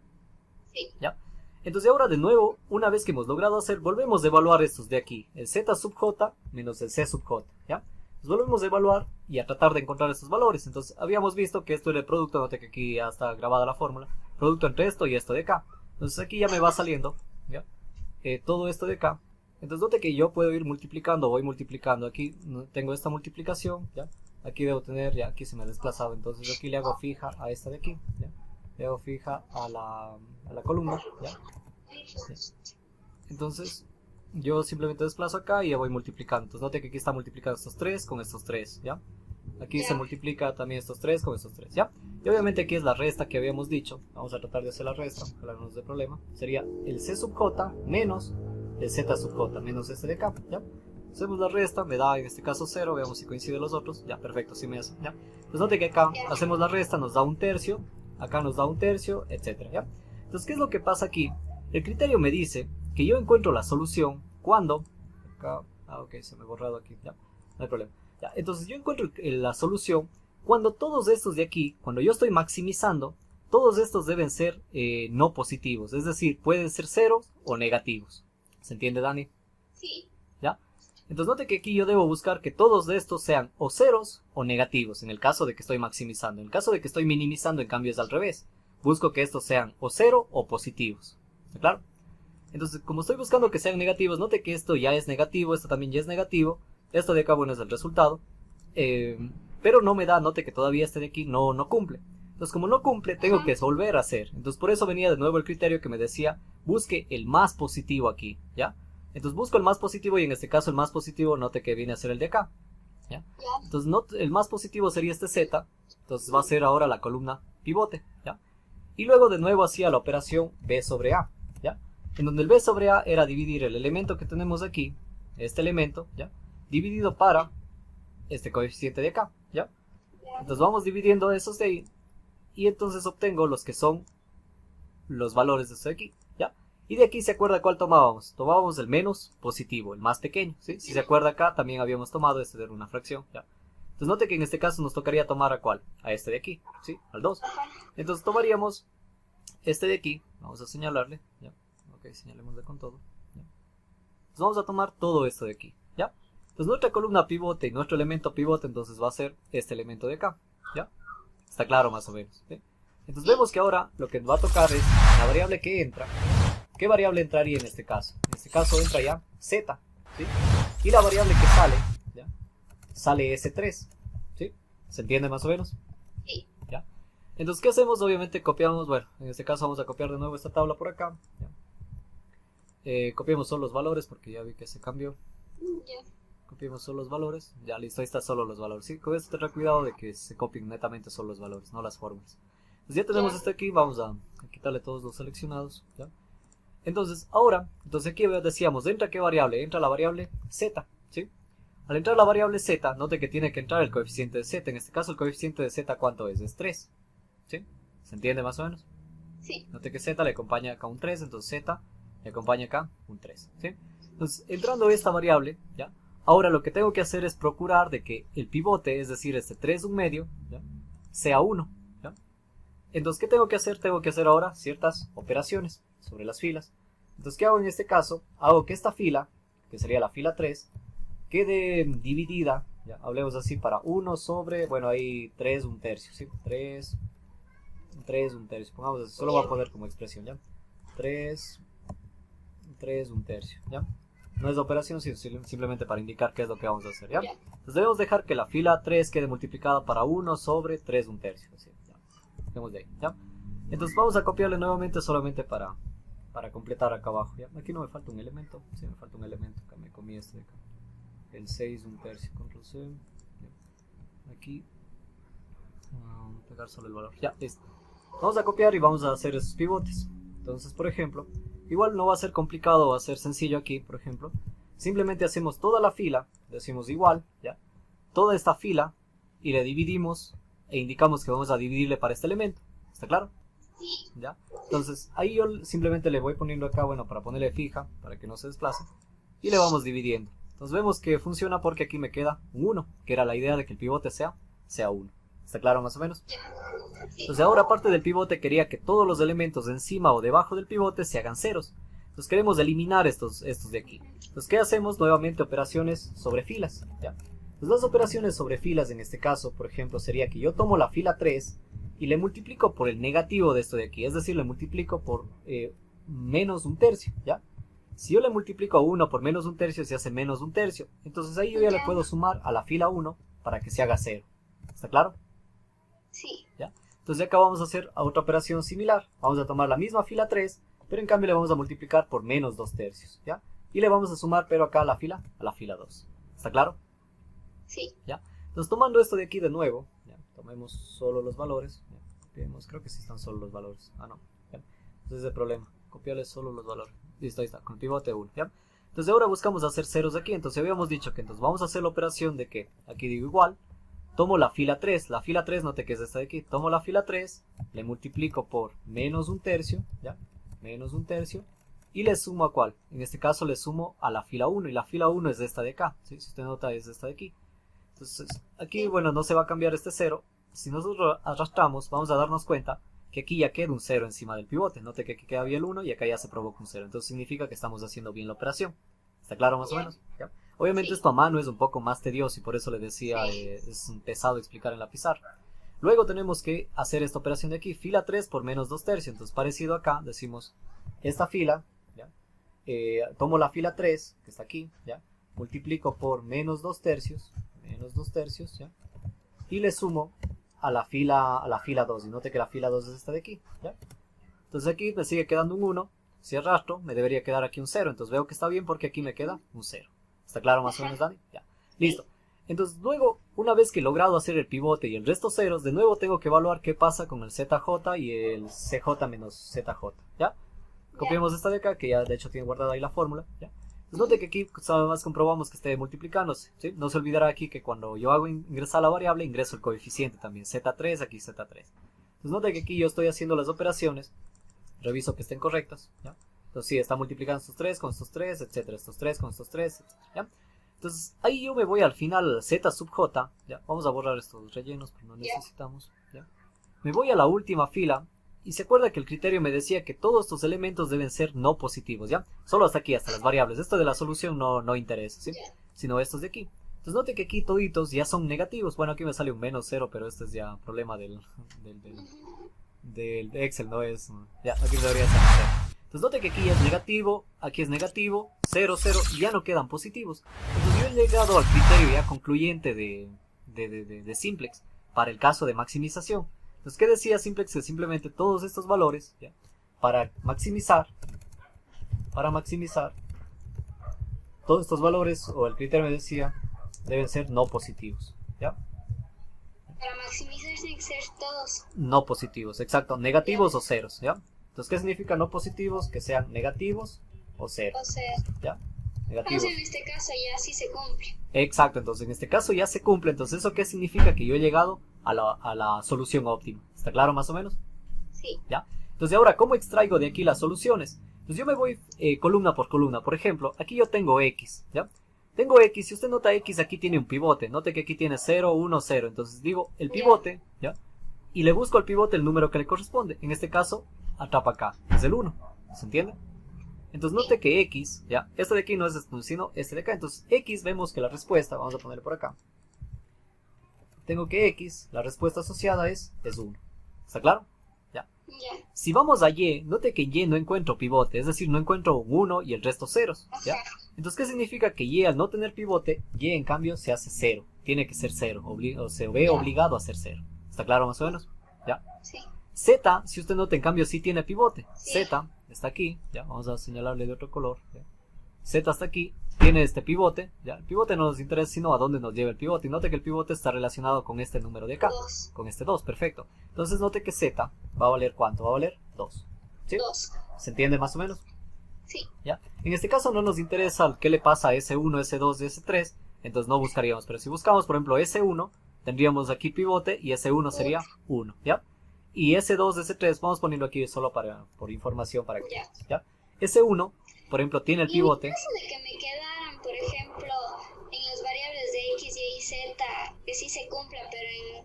Sí. ¿Ya? Entonces ahora de nuevo, una vez que hemos logrado hacer, volvemos a evaluar estos de aquí, el z sub j menos el c sub j, ¿ya? Entonces volvemos a evaluar y a tratar de encontrar estos valores. Entonces habíamos visto que esto era el producto, note que aquí ya está grabada la fórmula, producto entre esto y esto de acá. Entonces aquí ya me va saliendo, ¿ya? Todo esto de acá. Entonces note que yo puedo ir multiplicando, voy multiplicando. Aquí tengo esta multiplicación, ¿ya? Aquí debo tener, ya aquí se me ha desplazado, entonces aquí le hago fija a esta de aquí, ¿ya? Le hago fija a la columna, ¿ya? Entonces yo simplemente desplazo acá y ya voy multiplicando. Entonces note que aquí está multiplicando estos 3 con estos 3, ¿ya? Aquí se multiplica también estos 3 con estos 3, ¿ya? Y obviamente aquí es la resta que habíamos dicho. Vamos a tratar de hacer la resta, ojalá no nos dé problema. Sería el c sub j menos el z sub j menos este de acá, ¿ya? Hacemos la resta, me da en este caso 0, veamos si coinciden los otros. Ya, perfecto, sí me hace, ¿ya? Entonces note que acá hacemos la resta, nos da un tercio, acá nos da un tercio, etcétera, ¿ya? Entonces, ¿qué es lo que pasa aquí? El criterio me dice que yo encuentro la solución cuando... Acá, ok, se me ha borrado aquí, ya, no hay problema. Ya, entonces yo encuentro la solución cuando todos estos de aquí, cuando yo estoy maximizando, todos estos deben ser no positivos, es decir, pueden ser ceros o negativos. ¿Se entiende, Dani? Sí. ¿Ya? Entonces note que aquí yo debo buscar que todos de estos sean o ceros o negativos, en el caso de que estoy maximizando. En el caso de que estoy minimizando, en cambio es al revés. Busco que estos sean o cero o positivos. ¿Está claro? Entonces, como estoy buscando que sean negativos, note que esto ya es negativo, esto también ya es negativo. Esto de acá, bueno, es el resultado. Pero no me da, note que todavía este de aquí no cumple. Entonces, como no cumple, tengo que volver a hacer. Entonces, por eso venía de nuevo el criterio que me decía, busque el más positivo aquí, ¿ya? Entonces, busco el más positivo y en este caso el más positivo, note que viene a ser el de acá, ¿ya? Entonces, el más positivo sería este Z. Entonces, va a ser ahora la columna pivote, ¿ya? Y luego de nuevo hacía la operación B sobre A, ¿ya? En donde el B sobre A era dividir el elemento que tenemos aquí, este elemento, ¿ya? Dividido para este coeficiente de acá, ¿ya? Entonces vamos dividiendo esos de ahí y entonces obtengo los que son los valores de esto de aquí, ¿ya? Y de aquí se acuerda cuál tomábamos. Tomábamos el menos positivo, el más pequeño, ¿sí? Si se acuerda acá también habíamos tomado este de una fracción, ¿ya? Entonces note que en este caso nos tocaría tomar a cuál, a este de aquí, ¿sí? Al 2. Entonces tomaríamos este de aquí, vamos a señalarle, ¿ya? Ok, señalémosle con todo, ¿ya? Entonces vamos a tomar todo esto de aquí, ¿ya? Entonces nuestra columna pivote y nuestro elemento pivote entonces va a ser este elemento de acá, ¿ya? Está claro más o menos, ¿sí? Entonces vemos que ahora lo que nos va a tocar es la variable que entra. ¿Qué variable entraría en este caso? En este caso entra ya z, ¿sí? Y la variable que sale, ¿ya? Sale S3, ¿sí? ¿Se entiende más o menos? Sí. ¿Ya? Entonces, ¿qué hacemos? Obviamente copiamos, bueno, en este caso vamos a copiar de nuevo esta tabla por acá, ¿ya? Copiemos solo los valores porque ya vi que se cambió. Ya. Copiemos solo los valores, ya listo, ahí está solo los valores, ¿sí? Con esto tener cuidado de que se copien netamente solo los valores, no las fórmulas. Entonces ya tenemos esto aquí, vamos a quitarle todos los seleccionados, ¿ya? Entonces, ahora, aquí decíamos, ¿entra qué variable? Entra la variable z, ¿sí? Al entrar la variable z, note que tiene que entrar el coeficiente de z. En este caso, el coeficiente de z, ¿cuánto es? Es 3, ¿sí? ¿Se entiende más o menos? Sí. Note que z le acompaña acá un 3, entonces z le acompaña acá un 3, ¿sí? Entonces, entrando esta variable, ¿ya? Ahora lo que tengo que hacer es procurar de que el pivote, es decir, este 3 un medio, ¿ya? Sea 1, ¿ya? Entonces, ¿qué tengo que hacer? Tengo que hacer ahora ciertas operaciones sobre las filas. Entonces, ¿qué hago en este caso? Hago que esta fila, que sería la fila 3, quede dividida, ya hablemos así, para 1 sobre, bueno, ahí 3 un tercio, ¿sí? 3 un tercio, pongamos así, solo voy a poner como expresión, ¿ya? 3 un tercio, ¿ya? No es de operación, sino simplemente para indicar qué es lo que vamos a hacer, ¿ya? Entonces debemos dejar que la fila 3 quede multiplicada para 1 sobre 3 un tercio, así, ¿ya? Dejemos de ahí, ¿ya? Entonces vamos a copiarle nuevamente solamente para completar acá abajo, ¿ya? Aquí no me falta un elemento, sí me falta un elemento, acá me comí este de acá. El 6 un tercio, control C, ¿ya? Aquí, pegar solo el valor, ya, listo. Vamos a copiar y vamos a hacer esos pivotes. Entonces, por ejemplo, igual no va a ser complicado, va a ser sencillo aquí, por ejemplo. Simplemente hacemos toda la fila, decimos igual, ¿ya? Toda esta fila y le dividimos e indicamos que vamos a dividirle para este elemento. ¿Está claro? Sí. ¿Ya? Entonces, ahí yo simplemente le voy poniendo acá, bueno, para ponerle fija, para que no se desplace. Y le vamos dividiendo. Entonces vemos que funciona porque aquí me queda un 1, que era la idea de que el pivote sea 1. ¿Está claro más o menos? Sí. Entonces ahora, aparte del pivote, quería que todos los elementos encima o debajo del pivote se hagan ceros. Entonces queremos eliminar estos de aquí. Entonces, ¿qué hacemos? Nuevamente operaciones sobre filas, ¿ya? Entonces las operaciones sobre filas en este caso, por ejemplo, sería que yo tomo la fila 3 y le multiplico por el negativo de esto de aquí. Es decir, le multiplico por menos un tercio, ¿ya? Si yo le multiplico a 1 por menos un tercio, se hace menos un tercio. Entonces ahí yo ya le puedo sumar a la fila 1 para que se haga 0. ¿Está claro? Sí. ¿Ya? Entonces acá vamos a hacer otra operación similar. Vamos a tomar la misma fila 3, pero en cambio le vamos a multiplicar por menos 2 tercios, ¿ya? Y le vamos a sumar, pero acá a la fila 2. ¿Está claro? Sí. ¿Ya? Entonces, tomando esto de aquí de nuevo, ¿ya? Tomemos solo los valores, ¿ya? Copiemos, creo que sí están solo los valores. Ah, no, ¿ya? Entonces es el problema, copiarle solo los valores. Listo, ahí está, con el pivote 1, ¿ya? Entonces ahora buscamos hacer ceros aquí. Entonces habíamos dicho que entonces vamos a hacer la operación de que, aquí digo igual, tomo la fila 3, note que es esta de aquí, tomo la fila 3, le multiplico por menos un tercio, ¿ya? Menos un tercio, y le sumo a ¿cuál? En este caso le sumo a la fila 1, y la fila 1 es de esta de acá, ¿sí? Si usted nota es de esta de aquí. Entonces aquí, bueno, no se va a cambiar este 0, si nosotros arrastramos, vamos a darnos cuenta que aquí ya queda un 0 encima del pivote, note que aquí queda bien el 1 y acá ya se provoca un 0, entonces significa que estamos haciendo bien la operación. ¿Está claro más o menos? ¿Ya? Obviamente esto a mano es un poco más tedioso y por eso le decía, es pesado explicar en la pizarra. Luego tenemos que hacer esta operación de aquí, fila 3 por menos 2 tercios, entonces parecido acá, decimos esta fila, ¿ya? Tomo la fila 3, que está aquí, ¿ya? Multiplico por menos 2 tercios, ¿ya? Y le sumo a la fila 2, y note que la fila 2 es esta de aquí, ¿ya? Entonces aquí me sigue quedando un 1, si arrastro me debería quedar aquí un 0, entonces veo que está bien porque aquí me queda un 0. ¿Está claro más o menos, Dani? Ya. Listo. Entonces luego, una vez que he logrado hacer el pivote y el resto ceros, de nuevo tengo que evaluar qué pasa con el ZJ y el CJ menos ZJ, ¿ya? Copiemos esta de acá, que ya de hecho tiene guardada ahí la fórmula, ¿ya? Entonces note que aquí además comprobamos que esté multiplicándose, ¿sí? No se olvidará aquí que cuando yo hago ingresar la variable, ingreso el coeficiente también, Z3, aquí Z3. Entonces note que aquí yo estoy haciendo las operaciones, reviso que estén correctas, ¿ya? Entonces sí, está multiplicando estos 3 con estos 3, etcétera, estos 3 con estos 3, etcétera, ¿ya? Entonces ahí yo me voy al final Z sub J, ¿ya? Vamos a borrar estos rellenos porque no necesitamos, ¿ya? Me voy a la última fila y se acuerda que el criterio me decía que todos estos elementos deben ser no positivos, ¿ya? Solo hasta aquí, hasta las variables. Esto de la solución no interesa, ¿sí? Sino estos de aquí. Entonces note que aquí toditos ya son negativos. Bueno, aquí me sale un menos 0, pero este es ya problema del Excel, no es... Ya, aquí debería ser 0. Entonces note que aquí es negativo, 0, 0, y ya no quedan positivos. Entonces yo he llegado al criterio ya concluyente de simplex para el caso de maximización. Entonces, ¿qué decía simplex? Que simplemente todos estos valores, ¿ya? Para maximizar, todos estos valores, o el criterio me decía, deben ser no positivos, ¿ya? Para maximizar tienen que ser todos. No positivos, exacto, negativos o ceros, ¿ya? Entonces, ¿qué significa no positivos? Que sean negativos o ceros, O sea, ¿ya? Negativos. entonces en este caso ya sí se cumple. Exacto, entonces en este caso ya se cumple. Entonces, ¿eso qué significa? Que yo he llegado a la solución óptima. ¿Está claro más o menos? Sí. ¿Ya? Entonces, ahora, ¿cómo extraigo de aquí las soluciones? Entonces, yo me voy columna por columna. Por ejemplo, aquí yo tengo X, ¿ya? Tengo X, si usted nota X, aquí tiene un pivote. Note que aquí tiene 0, 1, 0. Entonces, digo el pivote, ¿ya? Y le busco al pivote el número que le corresponde. En este caso, atrapa acá, es el 1. ¿Se entiende? Entonces note que X, ya, este de aquí no es sino este de acá. Entonces X, vemos que la respuesta, vamos a ponerle por acá. Tengo que X, la respuesta asociada es 1. ¿Está claro? Ya. Ya. Si vamos a Y, note que en Y no encuentro pivote, es decir, no encuentro un 1 y el resto ceros. ¿Ya? Entonces, ¿qué significa? Que Y al no tener pivote, Y en cambio se hace 0. Tiene que ser 0, o se ve obligado a ser 0. ¿Está claro más o menos? ¿Ya? Sí. Z, si usted nota, en cambio sí tiene pivote. Sí. Z está aquí, ya, vamos a señalarle de otro color. ¿Ya? Z está aquí, tiene este pivote, ya. El pivote no nos interesa sino a dónde nos lleva el pivote. Y note que el pivote está relacionado con este número de acá, 2. con este 2, perfecto. Entonces note que Z va a valer ¿cuánto? Va a valer 2. ¿Sí? 2. ¿Se entiende más o menos? Sí. ¿Ya? En este caso no nos interesa qué le pasa a S1, S2 y S3, entonces no buscaríamos. Pero si buscamos, por ejemplo, S1, tendríamos aquí pivote y S1 sería 1, ¿ya? Y S2, S3, vamos poniendo aquí solo por información para que Ya. ¿ya? S1, por ejemplo, tiene el pivote. Y en caso de que me quedaran, por ejemplo, en las variables de X, Y y Z, que sí se cumplan, pero en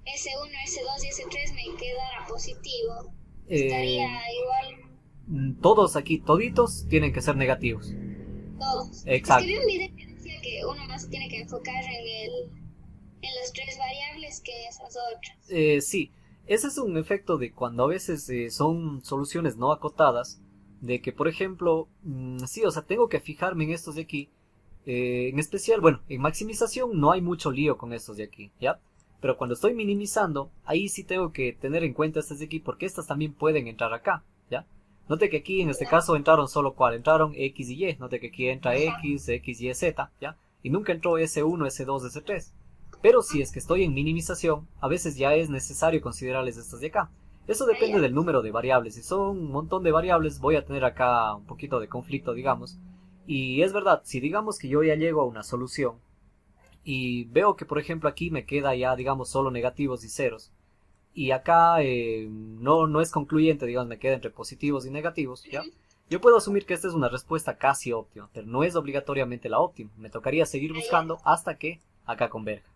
S1, S2 y S3 me quedara positivo, estaría igual Todos aquí, toditos, tienen que ser negativos. todos. Exacto. Es que vi un video que decía que uno más se tiene que enfocar en las 3 variables que en esas otras. Sí, ese es un efecto de cuando a veces son soluciones no acotadas, de que por ejemplo, sí, o sea, tengo que fijarme en estos de aquí, en especial, bueno, en maximización no hay mucho lío con estos de aquí, ¿ya? Pero cuando estoy minimizando, ahí sí tengo que tener en cuenta estas de aquí, porque estas también pueden entrar acá, ¿ya? Note que aquí en este caso entraron solo ¿cuál? Entraron X y Y, note que aquí entra X, X, Y, Z, ¿ya? Y nunca entró S1, S2, S3. Pero si es que estoy en minimización, a veces ya es necesario considerarles estas de acá. Eso depende del número de variables. Si son un montón de variables, voy a tener acá un poquito de conflicto, digamos. Y es verdad, si digamos que yo ya llego a una solución y veo que por ejemplo aquí me queda ya, digamos, solo negativos y ceros, y acá no es concluyente, digamos, me queda entre positivos y negativos, ¿ya? Yo puedo asumir que esta es una respuesta casi óptima, pero no es obligatoriamente la óptima. Me tocaría seguir buscando hasta que acá converja.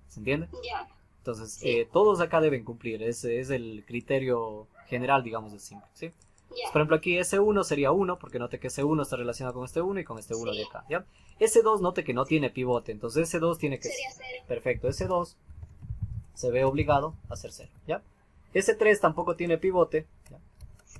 ¿Se entiende? Ya. Entonces, Sí. todos acá deben cumplir. Ese es el criterio general, digamos, de simple, ¿sí? Ya. Por ejemplo, aquí S1 sería 1, porque note que S1 está relacionado con este 1 y con este 1 Sí. de acá, ¿ya? S2 note que no tiene pivote, entonces S2 tiene que Sería ser... 0. Perfecto, S2 se ve obligado a ser 0, ¿ya? S3 tampoco tiene pivote, ¿ya?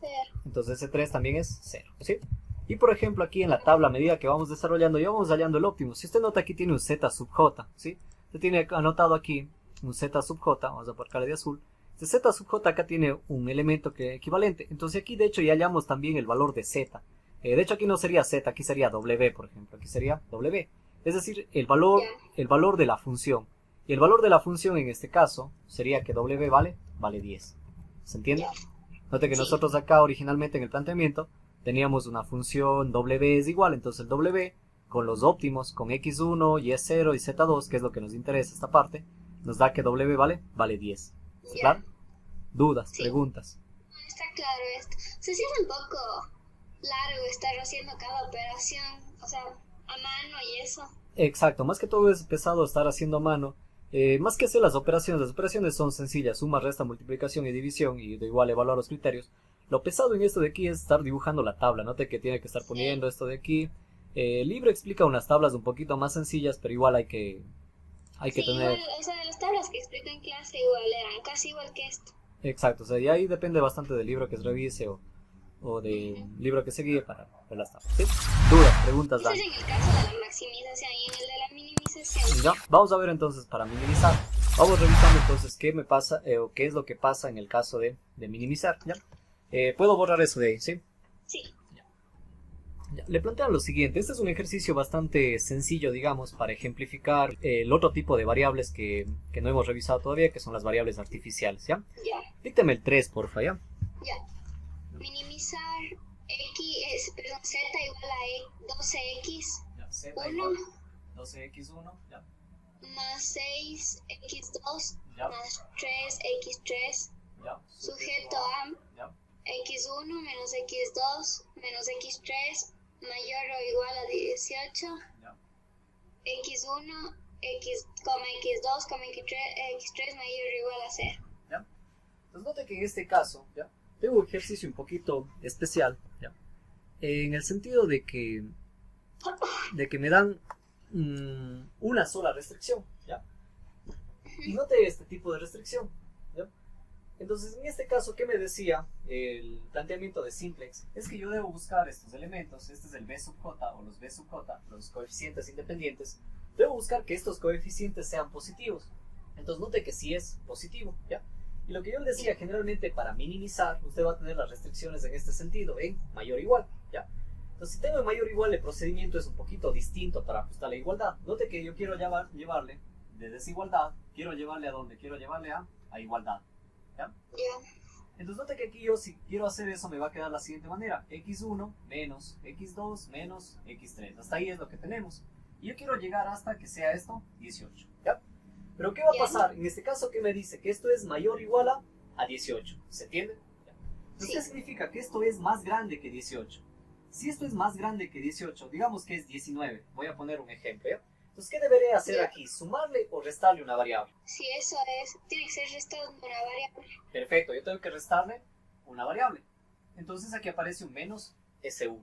0. Entonces S3 también es 0, ¿sí? Y por ejemplo aquí en la tabla, a medida que vamos desarrollando, ya vamos hallando el óptimo. Si usted nota aquí tiene un Z sub J, ¿sí? Usted tiene anotado aquí un Z sub J, vamos a marcarle de azul. Este Z sub J acá tiene un elemento que equivalente. Entonces aquí de hecho ya hallamos también el valor de Z. De hecho aquí no sería Z, aquí sería W, por ejemplo. Aquí sería W. Es decir, el valor de la función. Y el valor de la función en este caso sería que W vale 10. ¿Se entiende? Note que nosotros acá originalmente en el planteamiento teníamos una función W es igual, entonces el W con los óptimos, con X1, Y0 y Z2, que es lo que nos interesa esta parte, nos da que W vale 10. ¿Está claro? ¿Dudas? Sí. ¿Preguntas? Está claro esto. Se siente un poco largo estar haciendo cada operación, o sea, a mano y eso. Exacto, más que todo es pesado estar haciendo a mano. Más que hacer las operaciones son sencillas, suma, resta, multiplicación y división, y de igual evaluar los criterios. Lo pesado en esto de aquí es estar dibujando la tabla, note que tiene que estar poniendo esto de aquí, El libro explica unas tablas un poquito más sencillas, pero igual hay que Sí, tener... igual, o sea, de las tablas que explico en clase igual eran casi igual que esto. Exacto, o sea, y ahí depende bastante del libro que se revise o del Ujú. libro que se guíe para ver las tablas, ¿sí? Dudas, preguntas, Ese Dan. es en el caso de la maximización y en el de la minimización. Ya, vamos a ver entonces para minimizar. Vamos revisando entonces qué me pasa o qué es lo que pasa en el caso de minimizar, ¿ya? Puedo borrar eso de ahí, ¿sí? Sí, Ya, le plantean lo siguiente, este es un ejercicio bastante sencillo, digamos, para ejemplificar el otro tipo de variables que no hemos revisado todavía, que son las variables artificiales, ¿ya? ya, Díctame el 3, porfa, ¿ya? ya. Minimizar perdón, z igual a 12x Ya, z 1 igual 12x1, ya, más 6x2 ya, más 3x3 ya, sujeto a ya, x1 menos x2 menos x3 mayor o igual a 18 ya, x1 x2 x3 mayor o igual a 0. ya. Entonces note que en este caso, ya, tengo un ejercicio un poquito especial, ya, en el sentido de que me dan una sola restricción, ¿ya? Y note este tipo de restricción, ¿ya? Entonces, en este caso, ¿qué me decía el planteamiento de simplex? Es que yo debo buscar estos elementos, este es el b sub j o los b sub j, los coeficientes independientes, debo buscar que estos coeficientes sean positivos. Entonces, note que sí es positivo, ¿ya? Y lo que yo le decía, generalmente para minimizar, usted va a tener las restricciones en este sentido, en mayor o igual, ¿ya? Entonces, si tengo en mayor o igual, el procedimiento es un poquito distinto para ajustar la igualdad. Note que yo quiero llevarle de desigualdad, quiero llevarle a dónde, quiero llevarle a igualdad, ¿ya? Ya, Entonces note que aquí yo, si quiero hacer eso, me va a quedar de la siguiente manera: x1 menos x2 menos x3. Hasta ahí es lo que tenemos. Y yo quiero llegar hasta que sea esto 18, ¿ya? Pero ¿qué va a pasar? En este caso, ¿qué me dice? Que esto es mayor o igual a 18. ¿Se entiende? ¿Ya? Entonces, ¿qué significa? Que esto es más grande que 18. Si esto es más grande que 18, digamos que es 19. Voy a poner un ejemplo, ¿ya? Entonces, ¿qué deberé hacer aquí? ¿Sumarle o restarle una variable? si eso es, tiene que ser restado de una variable. Perfecto, yo tengo que restarle una variable. Entonces aquí aparece un menos S1.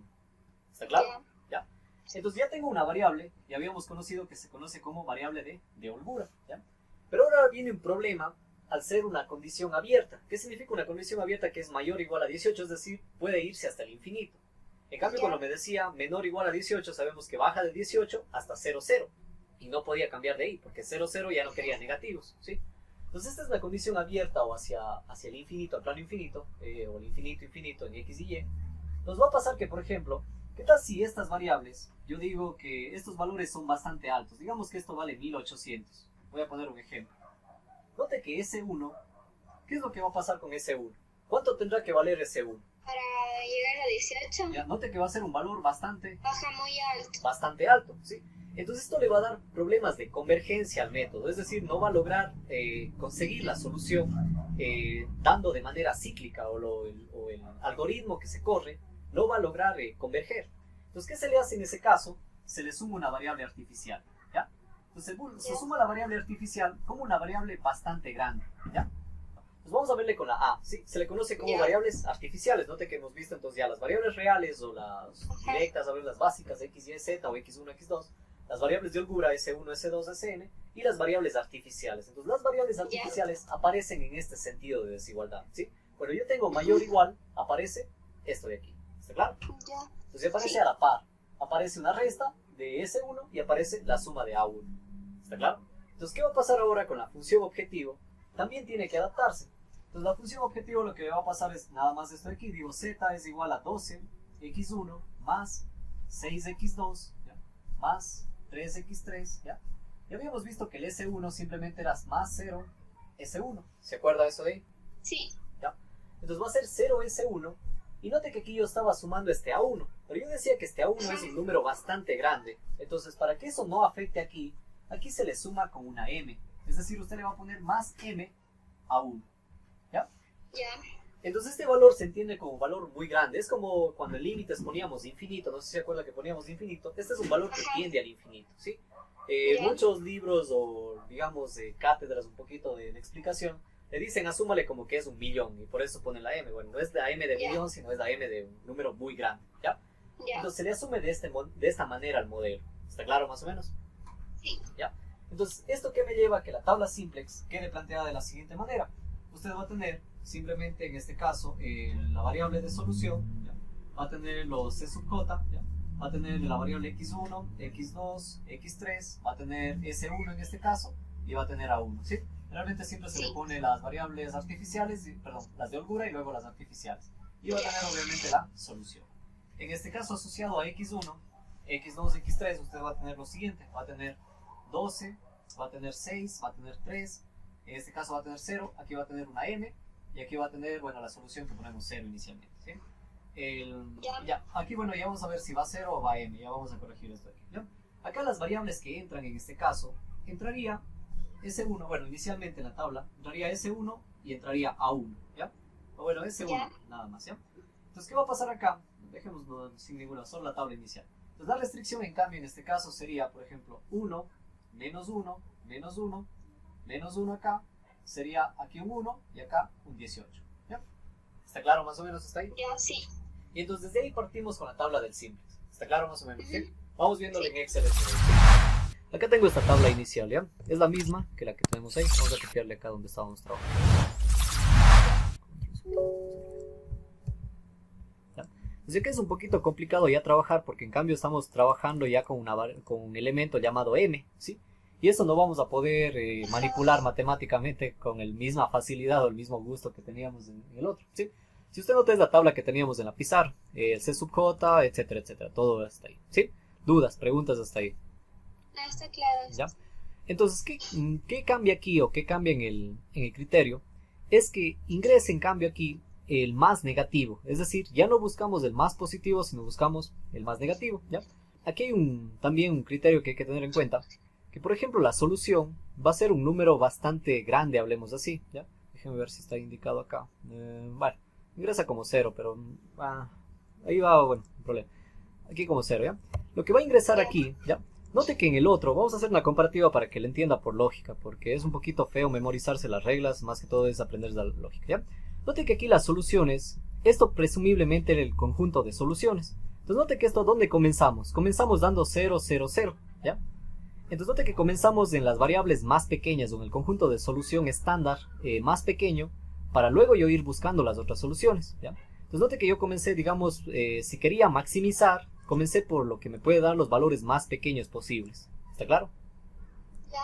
¿Está claro? Ya, ¿Ya? Entonces ya tengo una variable, ya habíamos conocido que se conoce como variable de holgura, ¿ya? Pero ahora viene un problema al ser una condición abierta. ¿Qué significa una condición abierta? Que es mayor o igual a 18, es decir, puede irse hasta el infinito. En cambio, Ya. cuando me decía menor o igual a 18, sabemos que baja de 18 hasta 0, 0. Y no podía cambiar de ahí, porque 0, 0 ya no quería negativos, ¿sí? Entonces esta es la condición abierta o hacia el infinito, al plano infinito, o el infinito, infinito en x y y. Nos va a pasar que, por ejemplo, ¿qué tal si estas variables, yo digo que estos valores son bastante altos? Digamos que esto vale 1800. Voy a poner un ejemplo. Note que S1, ¿qué es lo que va a pasar con S1? ¿Cuánto tendrá que valer S1? para llegar a 18 Ya, note que va a ser un valor bastante baja muy alto. alto, ¿sí? Entonces esto le va a dar problemas de convergencia al método, es decir, no va a lograr conseguir la solución dando de manera cíclica o el algoritmo que se corre no va a lograr converger. Entonces, ¿qué se le hace en ese caso? Se le suma una variable artificial, ¿ya? Entonces se suma la variable artificial como una variable bastante grande, ¿ya? Pues vamos a verle con la A, ¿sí? Se le conoce como variables artificiales. Note que hemos visto entonces ya las variables reales o las directas, a ver, las básicas, x, y, z o x1, x2, las variables de holgura, s1, s2, sn, y las variables artificiales. Entonces las variables artificiales aparecen en este sentido de desigualdad, ¿sí? Cuando yo tengo mayor o igual, aparece esto de aquí, ¿está claro? Ya, Entonces aparece a la par, aparece una resta de s1 y aparece la suma de a1, ¿está claro? Entonces, ¿qué va a pasar ahora con la función objetivo? También tiene que adaptarse. Entonces la función objetivo lo que va a pasar es nada más esto de aquí. Digo, z es igual a 12 x1 más 6x2, ¿ya? Más 3x3, ¿ya? Ya habíamos visto que el s1 simplemente era más 0 s1. ¿Se acuerda eso de ahí? sí, ¿Ya? Entonces va a ser 0 s1. Y note que aquí yo estaba sumando este a1. Pero yo decía que este a1 es un número bastante grande. Entonces, para que eso no afecte aquí, aquí se le suma con una m. Es decir, usted le va a poner más m a 1. ¿Ya? ya, Entonces este valor se entiende como un valor muy grande. Es como cuando en límites poníamos infinito. No sé si se acuerda que poníamos infinito. Este es un valor que tiende al infinito, ¿sí? Muchos libros o, digamos, cátedras un poquito de explicación le dicen asúmale como que es 1.000.000 y por eso ponen la m. Bueno, no es la m de millón, sino es la m de un número muy grande, ¿ya? Ya. Entonces se le asume de esta manera al modelo. ¿Está claro más o menos? Sí. ¿Ya? Entonces, ¿esto qué me lleva a que la tabla simplex quede planteada de la siguiente manera? Usted va a tener simplemente en este caso la variable de solución, ¿ya? Va a tener los C sub j, ¿ya? Va a tener la variable x1, x2, x3, va a tener s1 en este caso y va a tener a1, ¿sí? Realmente siempre se le pone las variables artificiales, perdón, las de holgura y luego las artificiales. Y va a tener obviamente la solución. En este caso asociado a x1, x2, x3, usted va a tener lo siguiente, va a tener 12, va a tener 6, va a tener 3, en este caso va a tener 0, aquí va a tener una m, y aquí va a tener, bueno, la solución que ponemos 0 inicialmente, ¿sí? Ya, aquí, bueno, ya vamos a ver si va 0 o va m, ya vamos a corregir esto aquí, ¿ya? Acá las variables que entran en este caso, entraría S1, bueno, inicialmente en la tabla, entraría S1 y entraría A1, ¿ya? O bueno, S1, nada más, ¿ya? Entonces, ¿qué va a pasar acá? Dejémoslo sin ninguna, solo la tabla inicial. Entonces, la restricción, en cambio, en este caso sería, por ejemplo, 1, menos 1, menos 1, menos 1 acá, sería aquí un 1 y acá un 18, ¿ya? ¿Está claro más o menos hasta ahí? Ya, sí. Y entonces desde ahí partimos con la tabla del simplex. ¿Está claro más o menos? ¿Sí? Vamos viéndolo en Excel. Acá tengo esta tabla inicial, ¿ya? Es la misma que la que tenemos ahí. Vamos a copiarle acá donde estábamos trabajando. ¿Ya? Sé que es un poquito complicado ya trabajar porque en cambio estamos trabajando ya con un elemento llamado m, ¿sí? Y eso no vamos a poder manipular matemáticamente con la misma facilidad o el mismo gusto que teníamos en el otro, ¿sí? Si usted nota es la tabla que teníamos en la pizarra, el C sub j, etcétera, etcétera, todo hasta ahí, ¿sí? Dudas, preguntas hasta ahí. No, está claro. ¿Ya? Entonces, ¿qué cambia aquí o qué cambia en el criterio? Es que ingrese en cambio aquí el más negativo, es decir, ya no buscamos el más positivo, sino buscamos el más negativo, ¿ya? Aquí hay también un criterio que hay que tener en cuenta, que por ejemplo la solución va a ser un número bastante grande, hablemos así, ¿ya? Déjenme ver si está indicado acá. Vale, ingresa como 0, pero ahí va, bueno, un problema. Aquí como 0, ¿ya? Lo que va a ingresar aquí, ¿ya? Note que en el otro, vamos a hacer una comparativa para que lo entienda por lógica, porque es un poquito feo memorizarse las reglas, más que todo es aprender la lógica, ¿ya? Note que aquí las soluciones, esto presumiblemente era el conjunto de soluciones. Entonces note que esto, ¿dónde comenzamos? Comenzamos dando 0, 0, 0, ¿ya? Entonces note que comenzamos en las variables más pequeñas o en el conjunto de solución estándar más pequeño para luego yo ir buscando las otras soluciones, ¿ya? Entonces note que yo comencé, digamos, si quería maximizar, comencé por lo que me puede dar los valores más pequeños posibles. ¿Está claro? Ya.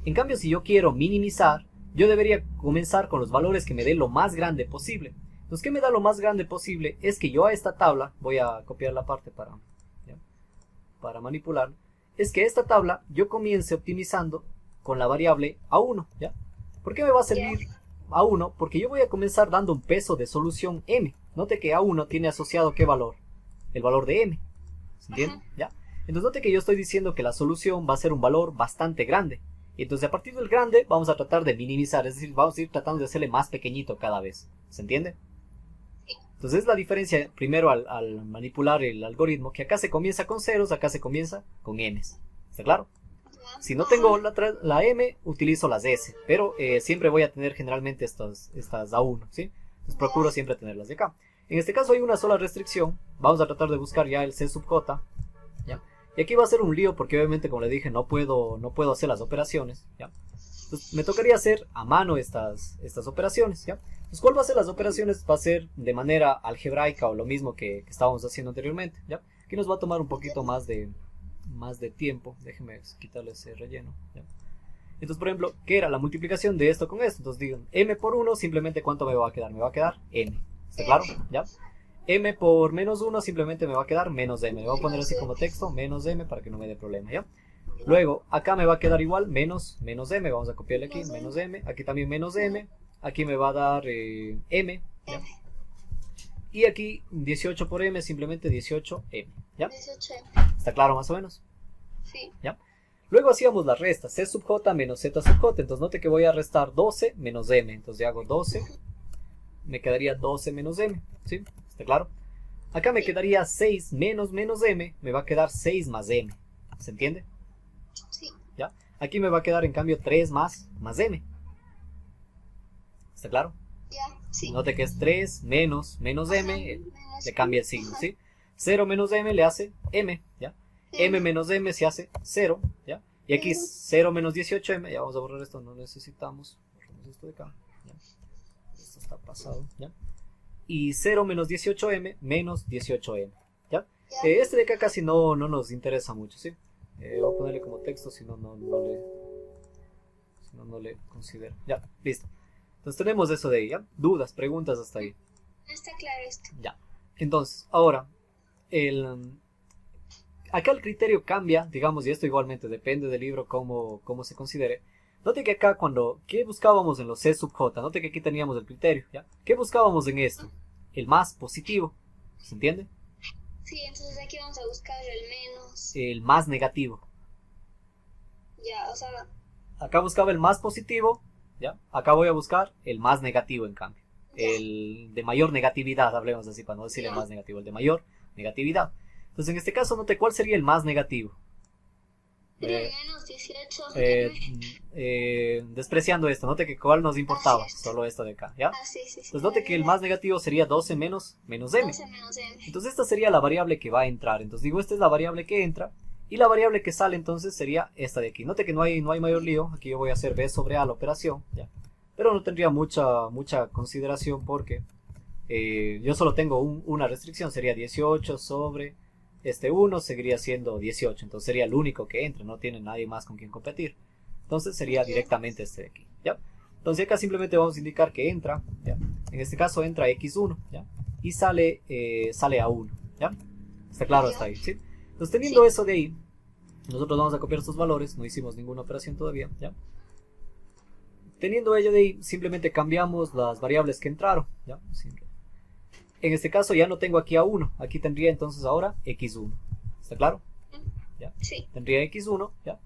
En cambio, si yo quiero minimizar, yo debería comenzar con los valores que me den lo más grande posible. Entonces, ¿qué me da lo más grande posible? Es que yo a esta tabla, voy a copiar la parte para manipular, es que esta tabla yo comience optimizando con la variable A1, ¿ya? ¿Por qué me va a servir A1? Porque yo voy a comenzar dando un peso de solución M. Note que A1 tiene asociado ¿qué valor? El valor de M. ¿Se entiende? ¿Ya? Entonces note que yo estoy diciendo que la solución va a ser un valor bastante grande. Y entonces a partir del grande vamos a tratar de minimizar, es decir, vamos a ir tratando de hacerle más pequeñito cada vez. ¿Se entiende? Entonces es la diferencia primero al manipular el algoritmo, que acá se comienza con ceros, acá se comienza con m's. ¿Está claro? Si no tengo la m, utilizo las s, pero siempre voy a tener generalmente estas A1, ¿sí? Entonces procuro siempre tenerlas de acá. En este caso hay una sola restricción, vamos a tratar de buscar ya el C sub j, ¿ya? Y aquí va a ser un lío porque obviamente, como le dije, no puedo hacer las operaciones, ¿ya? Entonces me tocaría hacer a mano estas operaciones, ¿ya? Entonces, ¿cuál va a ser las operaciones? Va a ser de manera algebraica o lo mismo que estábamos haciendo anteriormente, ¿ya? Aquí nos va a tomar un poquito más de tiempo, déjenme quitarle ese relleno, ¿ya? Entonces, por ejemplo, ¿qué era la multiplicación de esto con esto? Entonces digan, m por 1, simplemente ¿cuánto me va a quedar? Me va a quedar m, ¿está claro? ¿Ya? M por menos 1 simplemente me va a quedar menos m. Me voy a poner así como texto, menos m, para que no me dé problema, ¿ya? Luego, acá me va a quedar igual, menos m. Vamos a copiarle aquí, menos m. Aquí también menos m. Aquí me va a dar m, ¿ya? Y aquí 18 por m, simplemente 18m, ¿ya? 18m. ¿Está claro más o menos? Sí. ¿Ya? Luego hacíamos la resta, c sub j menos z sub j. Entonces note que voy a restar 12 menos m. Entonces hago 12, me quedaría 12 menos m, ¿sí? ¿Está claro? Acá me quedaría 6 menos m, me va a quedar 6 más m. ¿Se entiende? Sí. ¿Ya? Aquí me va a quedar en cambio 3 más m. ¿Está claro? Ya, sí. Note que es 3 menos m, le cambia el signo, ¿sí? 0 menos m le hace m, ¿ya? M menos m se hace 0, ¿ya? Y aquí 0 menos 18m, ya vamos a borrar esto, no necesitamos. Borramos esto de acá, ¿ya? Esto está pasado, ¿ya? Y 0 menos 18m menos 18m, ¿ya? Este de acá casi no nos interesa mucho, ¿sí? Voy a ponerle como texto, si no le considero. Ya, listo. Entonces tenemos eso de ahí, ¿ya? Dudas, preguntas hasta ahí. Está claro esto. Ya. Entonces, ahora, acá el criterio cambia, digamos, y esto igualmente depende del libro cómo se considere. Note que acá ¿qué buscábamos en los C sub J? Note que aquí teníamos el criterio, ¿ya? ¿Qué buscábamos en esto? El más positivo, ¿se entiende? Sí, entonces aquí vamos a buscar el menos. El más negativo. Ya, o sea... Acá buscaba el más positivo, ¿ya? Acá voy a buscar el más negativo, en cambio. El de mayor negatividad, hablemos así para no decir el más negativo, el de mayor negatividad. Entonces en este caso note cuál sería el más negativo. Menos 18. Despreciando esto, note que cuál nos importaba, solo esto de acá, ¿ya? Sí. Entonces note que el más negativo sería 12 menos m. 12 menos m. Entonces esta sería la variable que va a entrar. Entonces digo, esta es la variable que entra. Y la variable que sale entonces sería esta de aquí. Note que no hay mayor lío. Aquí yo voy a hacer b sobre a la operación, ¿ya? Pero no tendría mucha consideración porque yo solo tengo una restricción. Sería 18 sobre este 1, seguiría siendo 18. Entonces sería el único que entra. No tiene nadie más con quien competir. Entonces sería directamente este de aquí, ¿ya? Entonces acá simplemente vamos a indicar que entra, ¿ya? En este caso entra x1, ¿ya? Y sale a 1, ¿ya? Está claro hasta ahí, ¿sí? Entonces teniendo eso de ahí, nosotros vamos a copiar estos valores. No hicimos ninguna operación todavía, ¿ya? Teniendo ello de ahí, simplemente cambiamos las variables que entraron, ¿ya? En este caso ya no tengo aquí a 1. Aquí tendría entonces ahora x1. ¿Está claro? ¿Ya? Sí. Tendría x1, ¿ya?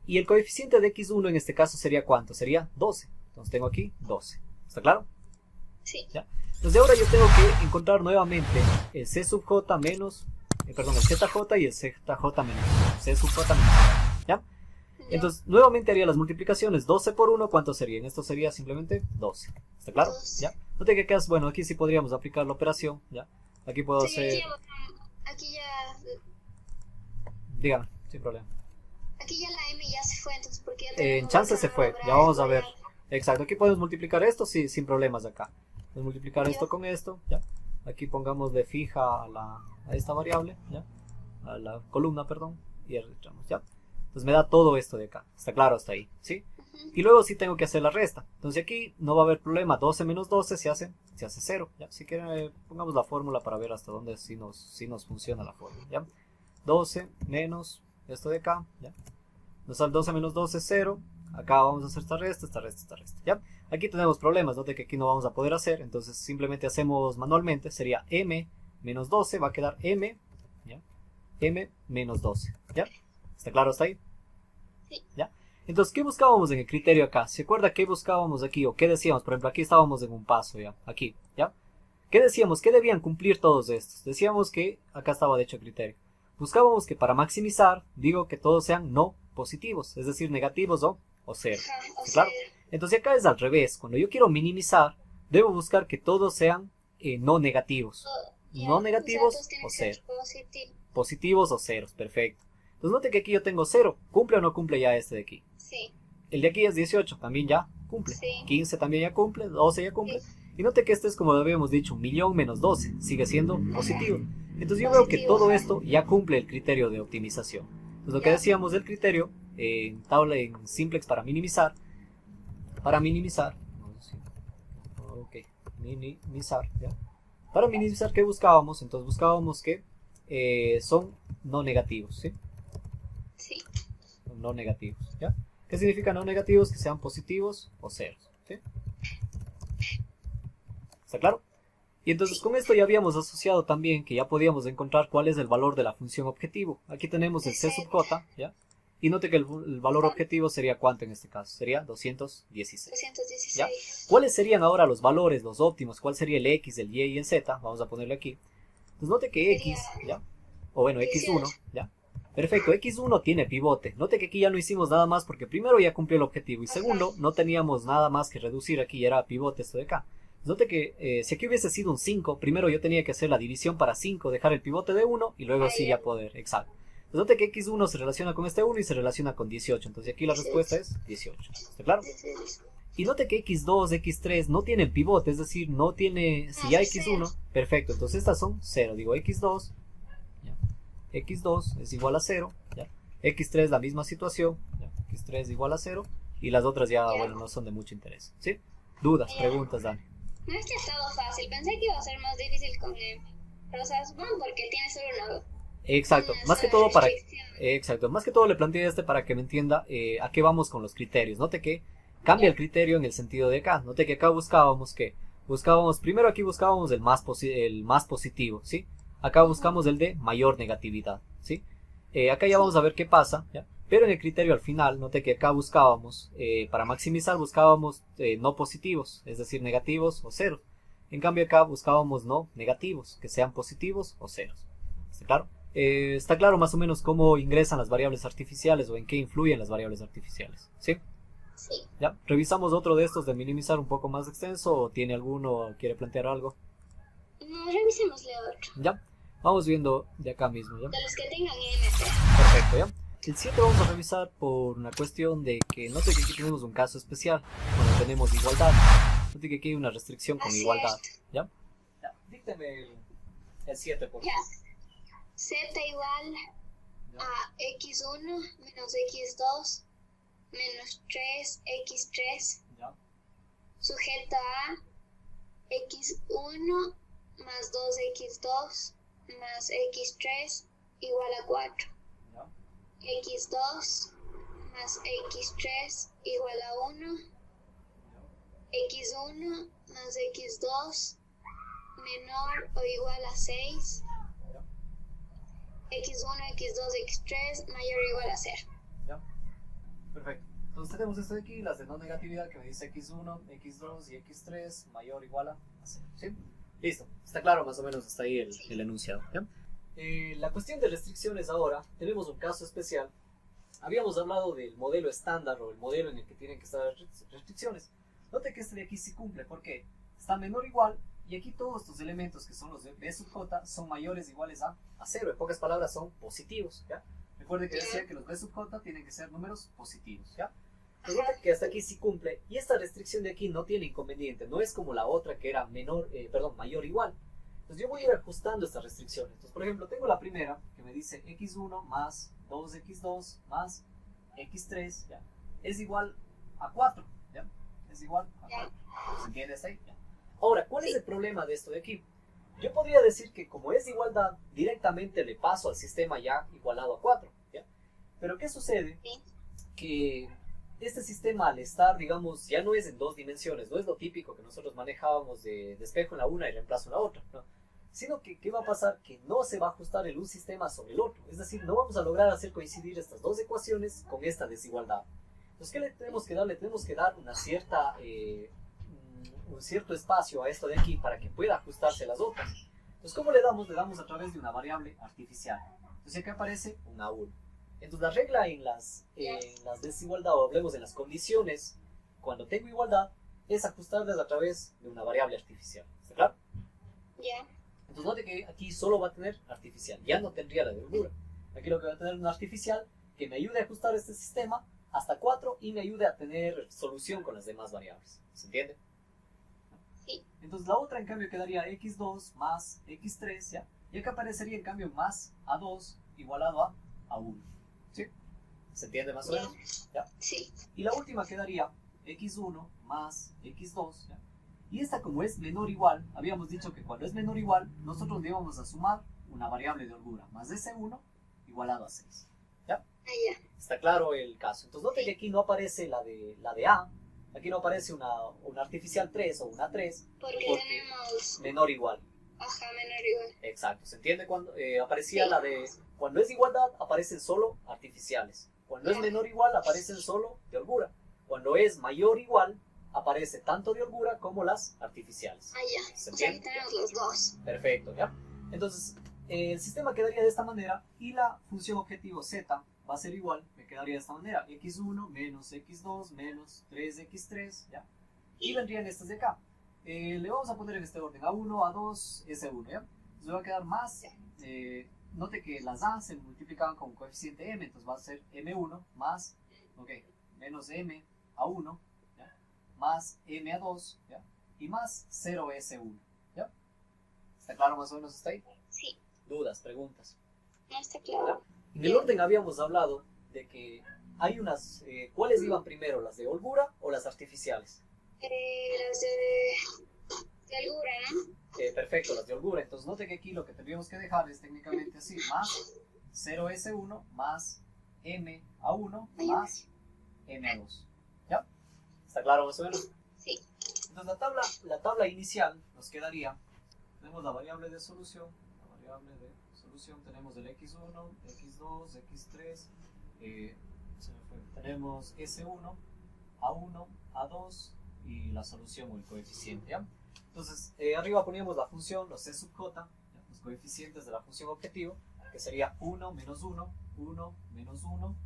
Y el coeficiente de x1 en este caso sería ¿cuánto? Sería 12. Entonces tengo aquí 12. ¿Está claro? Sí. ¿Ya? Entonces ahora yo tengo que encontrar nuevamente el c sub j menos, el zj y el zj menos c sub j menos, ¿ya? Entonces nuevamente haría las multiplicaciones. 12 por 1, ¿cuánto serían? Esto sería simplemente 12. ¿Está claro? 12. ¿Ya? Note que acá, bueno, aquí sí podríamos aplicar la operación, ¿ya? Aquí puedo hacer... Aquí ya... Dígame, sin problema. Aquí ya la m ya se fue, entonces porque ya En tenemos chance otra se fue, nueva ya vamos a ver. variable. Exacto, aquí podemos multiplicar esto sin problemas acá. Podemos multiplicar Ya. esto con esto, ¿ya? Aquí pongámosle fija a esta variable, ¿ya? A la columna, perdón, y arrastramos, ¿ya? Entonces me da todo esto de acá, está claro hasta ahí, ¿sí? Y luego sí tengo que hacer la resta. Entonces aquí no va a haber problema, 12 menos 12 se hace 0, ¿ya? Si quieren pongamos la fórmula para ver hasta dónde sí nos funciona la fórmula, ¿ya? 12 menos esto de acá, ¿ya? Nos sale 12 menos 12, 0. Acá vamos a hacer esta resta, ¿ya? Aquí tenemos problemas, note que aquí no vamos a poder hacer, entonces simplemente hacemos manualmente, sería m menos 12, va a quedar m, ¿ya? M menos 12, ¿ya? ¿Está claro hasta ahí? Sí. ¿Ya? Entonces, ¿qué buscábamos en el criterio acá? ¿Se acuerda qué buscábamos aquí? ¿O qué decíamos? Por ejemplo, aquí estábamos en un paso, ¿ya? Aquí, ¿ya? ¿Qué decíamos? ¿Qué debían cumplir todos estos? Decíamos que, acá estaba de hecho el criterio, buscábamos que para maximizar, digo que todos sean no positivos, es decir, negativos o cero. Ajá, o ¿Sí, claro? sea, Entonces acá es al revés, cuando yo quiero minimizar, debo buscar que todos sean no negativos. ya, No negativos todos tienen o que ser cero. positivos. Positivos o ceros, perfecto. Entonces note que aquí yo tengo 0, ¿cumple o no cumple ya este de aquí? Sí, El de aquí es 18, también ya cumple. Sí. 15 también ya cumple, 12 ya cumple. Y note que este es como habíamos dicho, 1.000.000 menos 12, sigue siendo positivo. Entonces yo veo que Positivo, todo ajá. esto ya cumple el criterio de optimización. Entonces lo que Ya. decíamos del criterio, en tabla en simplex para minimizar, ok, minimizar, ¿ya? Para minimizar, ¿qué buscábamos? Entonces buscábamos que son no negativos, ¿sí? sí, No negativos, ¿ya? ¿Qué significa no negativos? Que sean positivos o ceros, ¿sí? ¿Está claro? Y entonces con esto ya habíamos asociado también que ya podíamos encontrar cuál es el valor de la función objetivo. Aquí tenemos el c sub j, ¿ya? Y note que el valor objetivo sería ¿cuánto en este caso? Sería 216. 216. ¿Cuáles serían ahora los valores, los óptimos? ¿Cuál sería el x, el y y el z? Vamos a ponerle aquí. Entonces note que x, ¿ya? O bueno, x1, ¿ya? Perfecto, x1 tiene pivote. Note que aquí ya no hicimos nada más porque primero ya cumplió el objetivo y segundo no teníamos nada más que reducir aquí, ya era pivote esto de acá. Note que si aquí hubiese sido un 5, primero yo tenía que hacer la división para 5, dejar el pivote de 1 y luego sí ya poder, exacto. Note que x1 se relaciona con este 1 y se relaciona con 18, entonces aquí la respuesta es 18, ¿está claro? Y note que x2, x3 no tienen pivote, es decir, no tiene, si ya x1, perfecto, entonces estas son 0, digo x2, ya, x2 es igual a 0, ya, x3 la misma situación, ya, x3 igual a 0, y las otras ya, bueno, no son de mucho interés, ¿sí? Dudas, preguntas, Dani. No es que ha estado fácil, pensé que iba a ser más difícil con el supongo porque tiene solo una. Exacto, más que todo para, exacto, más que todo le planteé para que me entienda a qué vamos con los criterios. Note que cambia el criterio en el sentido de acá. Note que acá buscábamos primero aquí buscábamos el más positivo, ¿sí? Acá buscamos el de mayor negatividad, ¿sí? Acá ya vamos a ver qué pasa, ¿ya? Pero en el criterio al final, note que acá buscábamos, para maximizar buscábamos no positivos, es decir, negativos o ceros. En cambio acá buscábamos no negativos, que sean positivos o ceros. ¿Está claro? Está claro más o menos cómo ingresan las variables artificiales o en qué influyen las variables artificiales, ¿sí? Sí. ¿Ya? ¿Revisamos otro de estos de minimizar un poco más extenso o tiene alguno, quiere plantear algo? No, revisémosle otro. ¿Ya? Vamos viendo de acá mismo, ¿ya? De los que tengan INT. Perfecto, ¿ya? El 7 vamos a revisar por una cuestión de que note que aquí tenemos un caso especial cuando tenemos igualdad. Note que aquí hay una restricción con igualdad, ¿ya? Ya, dícteme el 7 por favor. Z igual a x1 menos x2 menos 3x3 ¿Ya? sujeto a x1 más 2x2 más x3 igual a 4. ¿Ya? x2 más x3 igual a 1. x1 más x2 menor o igual a 6. x1, x2, x3 mayor o igual a 0. ¿Ya? Perfecto. Entonces tenemos esto de aquí, las de no negatividad que me dice x1, x2 y x3 mayor o igual a 0. ¿Sí? Listo. Está claro más o menos hasta ahí el enunciado. ¿Ya? La cuestión de restricciones ahora, tenemos un caso especial. Habíamos hablado del modelo estándar o el modelo en el que tienen que estar las restricciones. Note que este de aquí sí cumple, porque está menor o igual, y aquí todos estos elementos que son los de b sub j son mayores o iguales a 0. En pocas palabras son positivos, ¿ya? Recuerde que decía que los b sub j tienen que ser números positivos, ¿ya? Entonces note que hasta aquí sí cumple, y esta restricción de aquí no tiene inconveniente, no es como la otra que era mayor o igual. Entonces yo voy a ir ajustando estas restricciones. Entonces, por ejemplo, tengo la primera que me dice x1 más 2x2 más x3, ¿ya? Es igual a 4, ¿ya? Es igual a 4. ¿Se entiende hasta ahí? ¿Ya? Ahora, ¿cuál es el problema de esto de aquí? Yo podría decir que como es igualdad, directamente le paso al sistema ya igualado a 4, ¿ya? Pero ¿qué sucede? Que este sistema al estar, digamos, ya no es en dos dimensiones, no es lo típico que nosotros manejábamos de despejo en la una y reemplazo en la otra, ¿no? Sino que, ¿qué va a pasar? Que no se va a ajustar el un sistema sobre el otro, es decir, no vamos a lograr hacer coincidir estas dos ecuaciones con esta desigualdad. Entonces, ¿qué le tenemos que dar? Le tenemos que dar una cierta, un cierto espacio a esto de aquí para que pueda ajustarse a las otras. Entonces, ¿cómo le damos? Le damos a través de una variable artificial. Entonces, aquí aparece un A1. Entonces, la regla en las desigualdades, o hablemos de las condiciones, cuando tengo igualdad, es ajustarlas a través de una variable artificial. ¿Está claro? Ya. Entonces, note que aquí solo va a tener artificial, ya no tendría la de holgura. Aquí lo que va a tener es una artificial que me ayude a ajustar este sistema hasta 4 y me ayude a tener solución con las demás variables. ¿Se entiende? Sí. Entonces, la otra en cambio quedaría x2 más x3, ¿ya? Y acá aparecería en cambio más a2 igualado a a1. ¿Sí? ¿Se entiende más o menos? ¿Ya? Sí. Y la última quedaría x1 más x2, ¿ya? Y esta, como es menor o igual, habíamos dicho que cuando es menor o igual, nosotros le íbamos a sumar una variable de holgura, más ese 1 igualado a 6. ¿Ya? Ya. Está claro el caso. Entonces note que aquí no aparece la de A, aquí no aparece una artificial 3 o una 3, Porque tenemos... menor o igual. Ajá, menor o igual. Exacto, ¿se entiende? Cuando aparecía la de... Cuando es igualdad, aparecen solo artificiales. Cuando es menor o igual, aparecen solo de holgura. Cuando es mayor o igual, aparece tanto de holgura como las artificiales. Ya. ¿Se O sea, entiende? aquí tenemos los dos. Perfecto, ¿ya? Entonces, el sistema quedaría de esta manera y la función objetivo z va a ser igual, me quedaría de esta manera, x1 menos x2 menos 3x3, ¿ya? Y vendrían estas de acá. Le vamos a poner en este orden A1, A2, S1, ¿ya? Entonces me va a quedar más, note que las A se multiplicaban con coeficiente M, entonces va a ser M1 más, menos M A1, ¿ya? Más M A2, ¿ya? Y más 0S1, ¿ya? ¿Está claro más o menos hasta ahí? Sí. ¿Dudas, preguntas? No está claro. En el orden habíamos hablado de que hay unas, ¿cuáles iban primero, las de holgura o las artificiales? Las de holgura, ¿no? Perfecto, las de holgura. Entonces note que aquí lo que tendríamos que dejar es técnicamente así, más 0S1 más MA1 más MA2. ¿Ya? ¿Está claro más o menos? Sí. Entonces la tabla inicial nos quedaría, tenemos la variable de solución, tenemos el x1, x2, x3, tenemos S1, A1, A2 y la solución o el coeficiente, ¿ya? Entonces, arriba poníamos la función, los C sub j, ¿ya? Los coeficientes de la función objetivo, que sería 1, menos 1, 1, menos 1,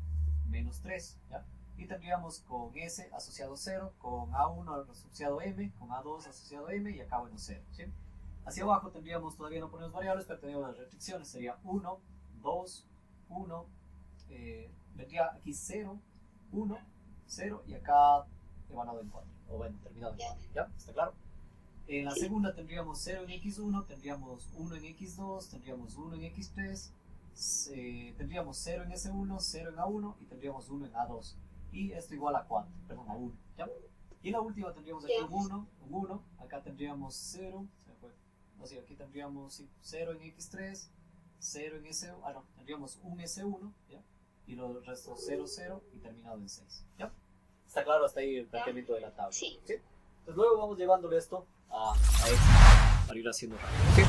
menos 3, ¿ya? Y tendríamos con S asociado 0, con A1 asociado M, con A2 asociado M y acá bueno 0, ¿sí? Hacia abajo tendríamos, todavía no ponemos variables, pero tenemos las restricciones, sería 1, 2, 1, vendría aquí 0, 1, 0 y acá evaluado en 4, o bueno, terminado en 4, ¿ya? ¿Está claro? En la segunda tendríamos 0 en x1, tendríamos 1 en x2, tendríamos 1 en x3, tendríamos 0 en s1, 0 en a1 y tendríamos 1 en a2. Y esto igual a 4, perdón, a 1, ¿ya? Y en la última tendríamos aquí un 1, acá tendríamos 0, así, aquí tendríamos 0 en x3, 0 en s1, no, tendríamos un s1, ¿ya? Y los restos 0, 0 y terminado en 6, ¿ya? ¿Está claro hasta ahí el planteamiento de la tabla? Sí. ¿Sí? Entonces luego vamos llevándole esto a Excel para ir haciendo rápido, ¿sí?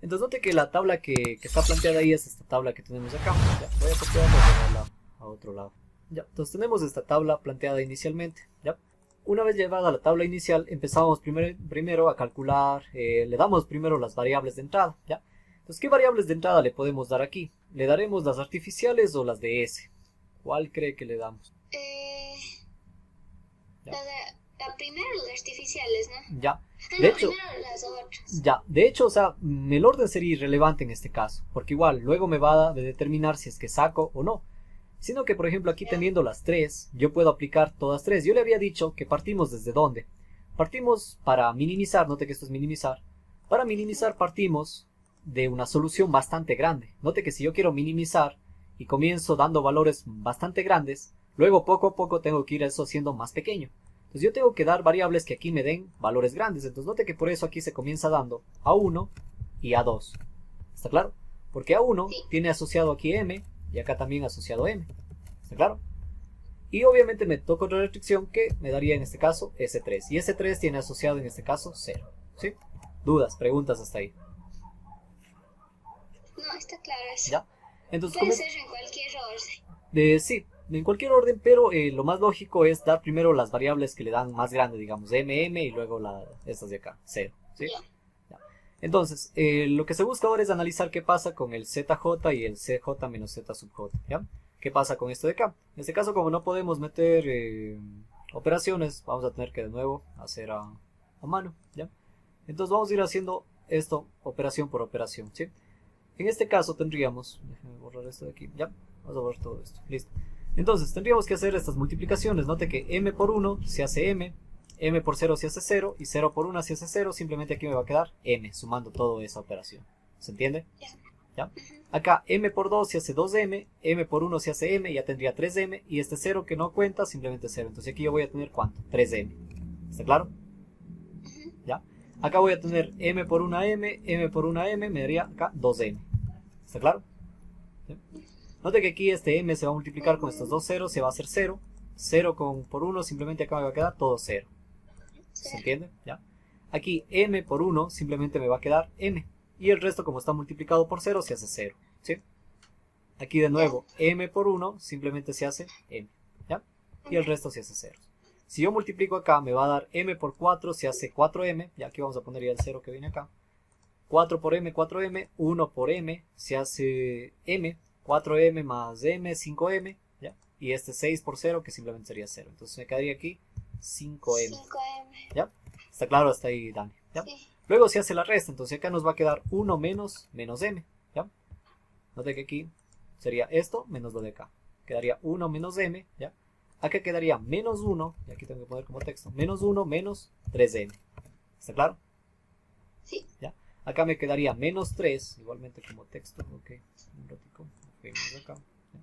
Entonces note que la tabla que está planteada ahí es esta tabla que tenemos acá, ¿ya? Voy a copiarla y llevarla a otro lado, ¿ya? Entonces tenemos esta tabla planteada inicialmente, ¿ya? Una vez llevada a la tabla inicial, empezamos primero a calcular, le damos primero las variables de entrada, ¿ya? Entonces, ¿qué variables de entrada le podemos dar aquí? ¿Le daremos las artificiales o las de S? ¿Cuál cree que le damos? La primera, los artificiales, ¿no? Ya. No, De hecho, primero las otras. ya. De hecho, o sea, el orden sería irrelevante en este caso, porque igual, luego me va a determinar si es que saco o no. Sino que, por ejemplo, aquí teniendo las 3, yo puedo aplicar todas 3. Yo le había dicho que partimos desde dónde. Partimos para minimizar, note que esto es minimizar. Para minimizar partimos de una solución bastante grande. Note que si yo quiero minimizar y comienzo dando valores bastante grandes, luego poco a poco tengo que ir eso haciendo más pequeño. Entonces yo tengo que dar variables que aquí me den valores grandes. Entonces note que por eso aquí se comienza dando A1 y A2. ¿Está claro? Porque A1 tiene asociado aquí M y acá también asociado M. ¿Está claro? Y obviamente me toca otra restricción que me daría en este caso S3. Y S3 tiene asociado en este caso 0. ¿Sí? ¿Dudas? ¿Preguntas hasta ahí? No, está claro eso. ¿Ya? Entonces, puede ser en cualquier orden. Sí, en cualquier orden, pero lo más lógico es dar primero las variables que le dan más grande, digamos MM y luego estas de acá, 0. ¿Sí? Ya. Entonces, lo que se busca ahora es analizar qué pasa con el ZJ y el CJ menos Z sub J. ¿Ya? ¿Qué pasa con esto de acá? En este caso, como no podemos meter operaciones, vamos a tener que de nuevo hacer a mano. ¿Ya? Entonces vamos a ir haciendo esto operación por operación. ¿Sí? En este caso tendríamos, déjenme borrar esto de aquí, ya, vamos a borrar todo esto, listo. Entonces tendríamos que hacer estas multiplicaciones, note que M por 1 se hace M, M por 0 se hace 0 y 0 por 1 se hace 0, simplemente aquí me va a quedar M, sumando toda esa operación, ¿se entiende? ¿Ya? Acá M por 2 se hace 2M, M por 1 se hace M, ya tendría 3M, y este 0 que no cuenta, simplemente 0, entonces aquí yo voy a tener ¿cuánto? 3M, ¿está claro? ¿Ya? Acá voy a tener M por una M, M por una M, me daría acá 2M. ¿Está claro? ¿Sí? Note que aquí este M se va a multiplicar con estos dos ceros, se va a hacer 0. 0 por 1, simplemente acá me va a quedar todo 0. ¿Se entiende? ¿Ya? Aquí M por 1 simplemente me va a quedar M. Y el resto, como está multiplicado por 0, se hace 0. ¿Sí? Aquí de nuevo, M por 1 simplemente se hace M. ¿Ya? Y el resto se hace 0. Si yo multiplico acá, me va a dar M por 4, se hace 4M. Y aquí vamos a poner ya el 0 que viene acá. 4 por M, 4M. 1 por M, se hace M. 4M más M, 5M. ¿Ya? Y este 6 por 0, que simplemente sería 0. Entonces me quedaría aquí 5M. 5M. ¿Ya? ¿Está claro hasta ahí, Dani? ¿Ya? Sí. Luego se hace la resta, entonces acá nos va a quedar 1 menos m. ¿Ya? Note que aquí sería esto menos lo de acá. Quedaría 1 menos m. ¿Ya? Acá quedaría menos 1, y aquí tengo que poner como texto, menos 1 menos 3m. ¿Está claro? Sí. ¿Ya? Acá me quedaría menos 3, igualmente como texto. Ok, un ratico. Ok, acá. ¿Ya?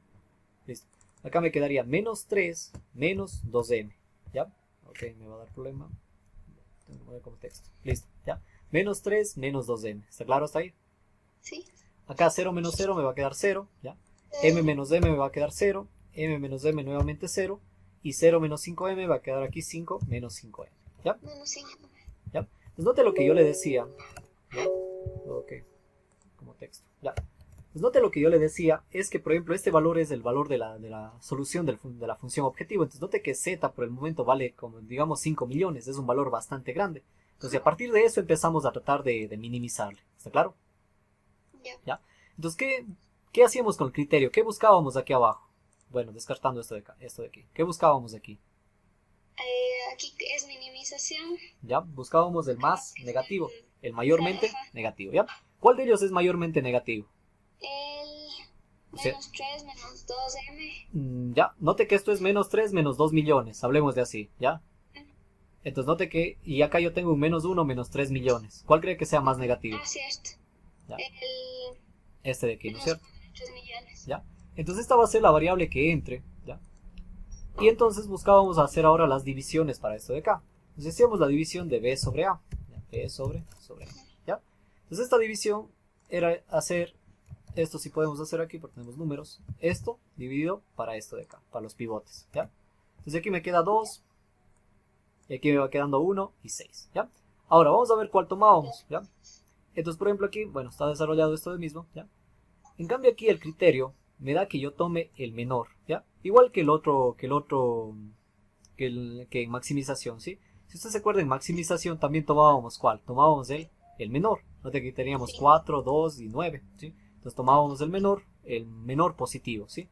Listo. Acá me quedaría menos 3 menos 2m. ¿Ya? Ok, me va a dar problema. Tengo que poner como texto. Listo. ¿Ya? Menos 3 menos 2m. ¿Está claro hasta ahí? Sí. Acá 0 menos 0 me va a quedar 0. ¿Ya? M menos m me va a quedar 0. M menos m nuevamente 0. Y 0 menos 5m va a quedar aquí 5 menos 5m. ¿Ya? Menos 5. ¿Ya? Pues note lo que yo le decía. ¿Ya? Ok, como texto. ¿Ya? Pues note lo que yo le decía, es que por ejemplo este valor es el valor de la solución de la función objetivo. Entonces note que z por el momento vale como digamos 5 millones, es un valor bastante grande. Entonces a partir de eso empezamos a tratar de minimizarle. ¿Está claro? Ya. ¿Ya? Entonces, ¿qué hacíamos con el criterio? ¿Qué buscábamos aquí abajo? Bueno, descartando esto de acá, esto de aquí. ¿Qué buscábamos aquí? Aquí es minimización. ¿Ya? Buscábamos el más negativo, el mayormente negativo. ¿Ya? ¿Cuál de ellos es mayormente negativo? El Sí. menos 3 menos 2m. Ya, note que esto es menos 3 menos 2 millones, hablemos de así, ¿ya? Entonces note que, y acá yo tengo un menos 1 menos 3 millones. ¿Cuál cree que sea más negativo? Ah, cierto. Ya. El Este de aquí, ¿no es menos cierto? 3 millones. ¿Ya? Entonces esta va a ser la variable que entre, ¿ya? Y entonces buscábamos hacer ahora las divisiones para esto de acá. Entonces hacíamos la división de b sobre a, ¿ya? B sobre a, ¿ya? Entonces esta división era hacer, esto sí podemos hacer aquí porque tenemos números, esto dividido para esto de acá, para los pivotes, ¿ya? Entonces aquí me queda 2, y aquí me va quedando 1 y 6, ¿ya? Ahora vamos a ver cuál tomábamos, ¿ya? Entonces por ejemplo aquí, bueno, está desarrollado esto de mismo, ¿ya? En cambio aquí el criterio me da que yo tome el menor, ¿ya? Igual que en maximización, ¿sí? Si usted se acuerda, en maximización también tomábamos ¿cuál? Tomábamos el menor. Note que teníamos 4, 2 y 9, ¿sí? Entonces tomábamos el menor positivo, ¿sí?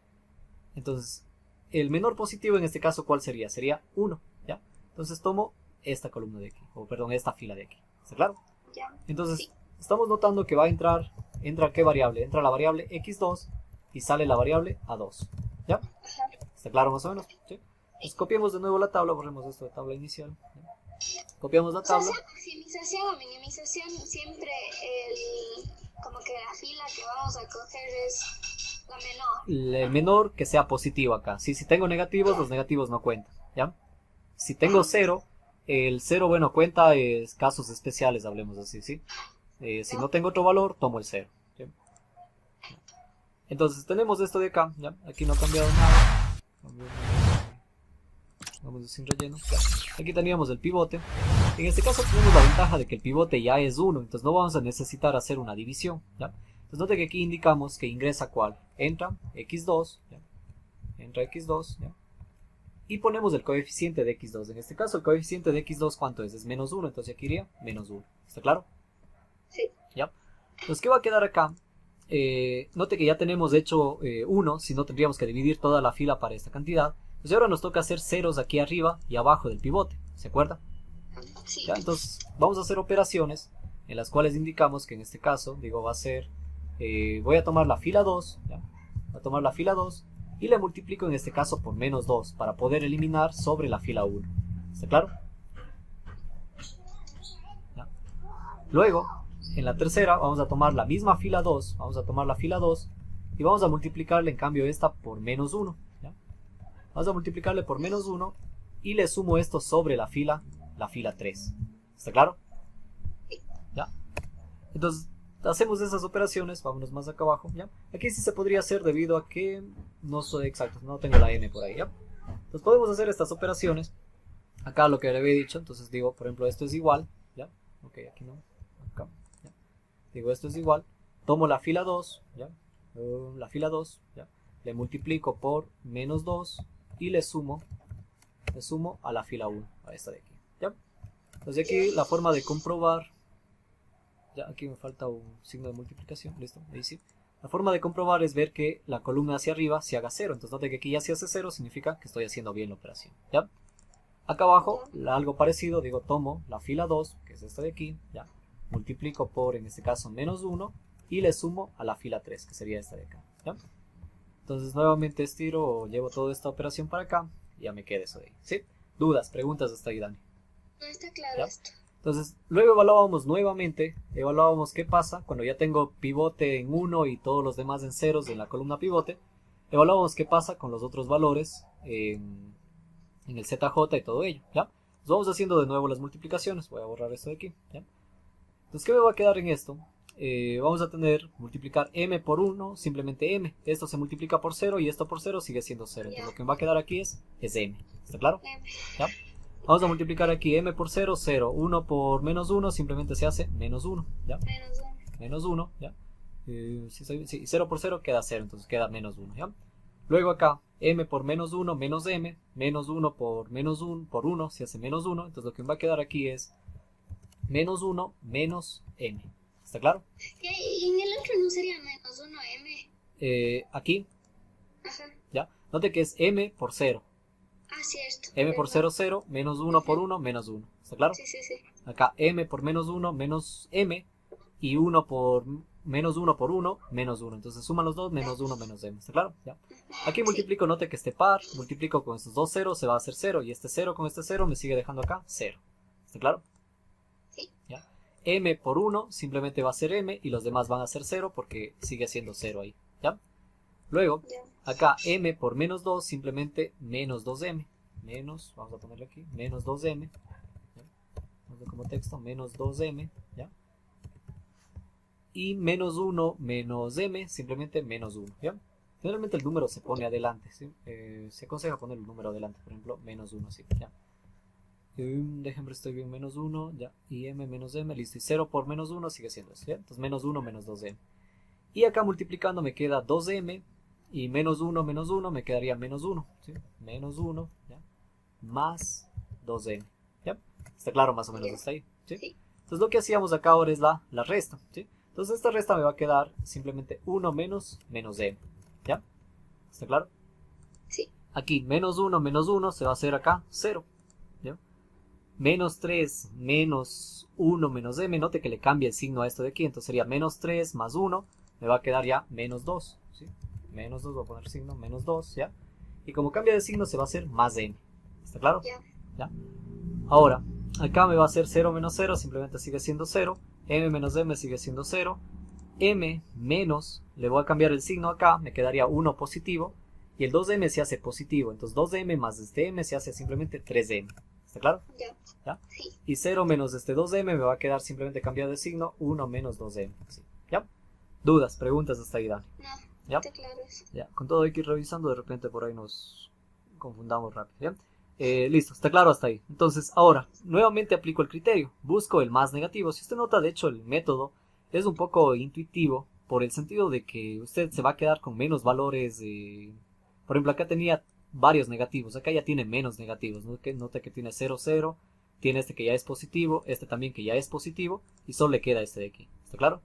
Entonces, el menor positivo en este caso, ¿cuál sería? Sería 1, ¿ya? Entonces tomo esta columna de aquí, o perdón, esta fila de aquí, ¿está claro? Ya. Entonces, Sí. estamos notando que va a entra ¿qué variable? Entra la variable x2 y sale la variable a2, ¿ya? Ajá. ¿Está claro más o menos? ¿Sí? Pues copiemos de nuevo la tabla, borremos esto de tabla inicial, ¿ya? Copiamos la O sea, tabla. sea maximización o minimización, siempre como que la fila que vamos a coger es la menor. El menor que sea positivo acá. Si tengo negativos, los negativos no cuentan, ¿ya? Si tengo 0, el 0, bueno, cuenta casos especiales, hablemos así, ¿sí? Si no tengo otro valor, tomo el 0, ¿sí? Entonces tenemos esto de acá, ¿ya? Aquí no ha cambiado nada. Vamos sin relleno, ¿ya? Aquí teníamos el pivote. En este caso tenemos la ventaja de que el pivote ya es 1, entonces no vamos a necesitar hacer una división, ¿ya? Entonces note que aquí indicamos que ingresa ¿cuál? Entra x2, ¿ya? Entra x2, ¿ya? Y ponemos el coeficiente de x2. En este caso el coeficiente de x2 ¿cuánto es? Es menos 1, entonces aquí iría menos 1. ¿Está claro? Sí. ¿Ya? Entonces, ¿qué va a quedar acá? Note que ya tenemos hecho 1, si no tendríamos que dividir toda la fila para esta cantidad. Entonces ahora nos toca hacer ceros aquí arriba y abajo del pivote, ¿se acuerda? Sí. ¿Ya? Entonces vamos a hacer operaciones en las cuales indicamos que en este caso, digo, va a ser, voy a tomar la fila 2, ¿ya? Voy a tomar la fila 2 y le multiplico en este caso por menos 2 para poder eliminar sobre la fila 1. ¿Está claro? ¿Ya? Luego, en la tercera vamos a tomar la misma fila 2, vamos a tomar la fila 2 y vamos a multiplicarle en cambio esta por menos 1. ¿Ya? Vamos a multiplicarle por menos 1 y le sumo esto sobre la fila 3. ¿Está claro? ¿Ya? Entonces, hacemos esas operaciones, vámonos más acá abajo, ¿ya? Aquí sí se podría hacer debido a que no soy exacto, no tengo la n por ahí, ¿ya? Entonces podemos hacer estas operaciones, acá lo que le había dicho, entonces digo, por ejemplo, esto es igual, ¿ya? Ok, aquí no, acá, ¿ya? Digo, esto es igual, tomo la fila 2, ¿ya? La fila 2, ¿ya? Le multiplico por menos 2 y le sumo a la fila 1, a esta de aquí, ¿ya? Entonces aquí la forma de comprobar, ya aquí me falta un signo de multiplicación, listo, ahí sí. La forma de comprobar es ver que la columna hacia arriba se haga 0, entonces note que aquí ya se hace 0, significa que estoy haciendo bien la operación, ¿ya? Acá abajo, algo parecido, digo, tomo la fila 2, que es esta de aquí, ya, multiplico por, en este caso, menos 1, y le sumo a la fila 3, que sería esta de acá, ¿ya? Entonces nuevamente estiro o llevo toda esta operación para acá, y ya me queda eso de ahí, ¿sí? ¿Dudas, preguntas hasta ahí, Dani? No está claro ¿Ya? esto. Entonces, luego evaluábamos nuevamente, evaluábamos qué pasa cuando ya tengo pivote en 1 y todos los demás en ceros en la columna pivote. Evaluábamos qué pasa con los otros valores en el ZJ y todo ello, ¿ya? Entonces vamos haciendo de nuevo las multiplicaciones, voy a borrar esto de aquí, ¿ya? Entonces, ¿qué me va a quedar en esto? Vamos a tener, multiplicar m por 1, simplemente m. Esto se multiplica por 0 y esto por 0 sigue siendo 0. Entonces lo que me va a quedar aquí es m. ¿Está claro? ¿Ya? Vamos a multiplicar aquí m por 0, 0. 1 por menos 1 simplemente se hace menos 1. ¿Ya? Menos 1. ¿Ya? Sí, 0 por 0 queda 0, entonces queda menos 1. ¿Ya? Luego acá, m por menos 1 menos m. Menos 1 por menos 1 por 1 se hace menos 1. Entonces lo que me va a quedar aquí es menos 1 menos m. ¿Está claro? Y en el otro no sería menos 1m. Aquí, Ajá. ¿ya? Note que es m por 0. Ah, cierto. M por 0, 0, menos 1 por 1, menos 1. ¿Está claro? Sí. Acá m por menos 1, menos m. Y 1 por menos 1 por 1, menos 1. Entonces suman los dos, menos 1, menos m. ¿Está claro? ¿Ya? Aquí multiplico, note que este par, multiplico con estos dos ceros, se va a hacer 0. Y este 0 con este 0 me sigue dejando acá 0. ¿Está claro? Sí. ¿Ya? M por 1 simplemente va a ser m y los demás van a ser 0 porque sigue siendo 0 ahí. ¿Ya? Luego, acá m por menos 2 simplemente menos 2m. Menos, vamos a ponerle aquí, menos 2m. ¿Ya? Vamos a como texto, menos 2m. ¿Ya? Y menos 1 menos m, simplemente menos 1. ¿Ya? Generalmente el número se pone adelante. ¿Sí? Se aconseja poner el número adelante, por ejemplo, menos 1. ¿Sí? ¿Ya? De ejemplo estoy bien, menos 1, ya, y m menos m, listo, y 0 por menos 1 sigue siendo eso, ¿ya? Entonces menos 1 menos 2m. Y acá multiplicando me queda 2m, y menos 1 me quedaría menos 1, ¿sí? Menos 1, ¿ya? Más 2m, ¿ya? Está claro más o menos hasta ahí, ¿sí? Entonces lo que hacíamos acá ahora es la resta, ¿sí? Entonces esta resta me va a quedar simplemente 1 menos m, ¿ya? ¿Está claro? Sí. Aquí menos 1 se va a hacer acá 0, ¿ya? Menos 3 menos 1 menos m, note que le cambia el signo a esto de aquí, entonces sería menos 3 más 1, me va a quedar ya menos 2, ¿sí? Menos 2, voy a poner signo, menos 2, ¿ya? Y como cambia de signo se va a hacer más m, ¿está claro? ¿Ya? Ahora, acá me va a hacer 0 menos 0, simplemente sigue siendo 0, m menos m sigue siendo 0, m menos, le voy a cambiar el signo acá, me quedaría 1 positivo, y el 2m se hace positivo, entonces 2m más este m se hace simplemente 3m. ¿Está claro? ¿Ya? Sí. Y 0 menos este 2m me va a quedar simplemente cambiado de signo, 1 menos 2m. ¿Sí? ¿Ya? ¿Dudas, preguntas hasta ahí, Dani? No, ¿Ya? está claro eso. Ya, con todo hay que ir revisando, de repente por ahí nos confundamos rápido. ¿Ya? Listo, está claro hasta ahí. Entonces, ahora, nuevamente aplico el criterio, busco el más negativo. Si usted nota, de hecho, el método es un poco intuitivo, por el sentido de que usted se va a quedar con menos valores. Por ejemplo, acá tenía varios negativos, acá ya tiene menos negativos, nota que tiene 0, 0, tiene este que ya es positivo, este también que ya es positivo, y solo le queda este de aquí, ¿está claro?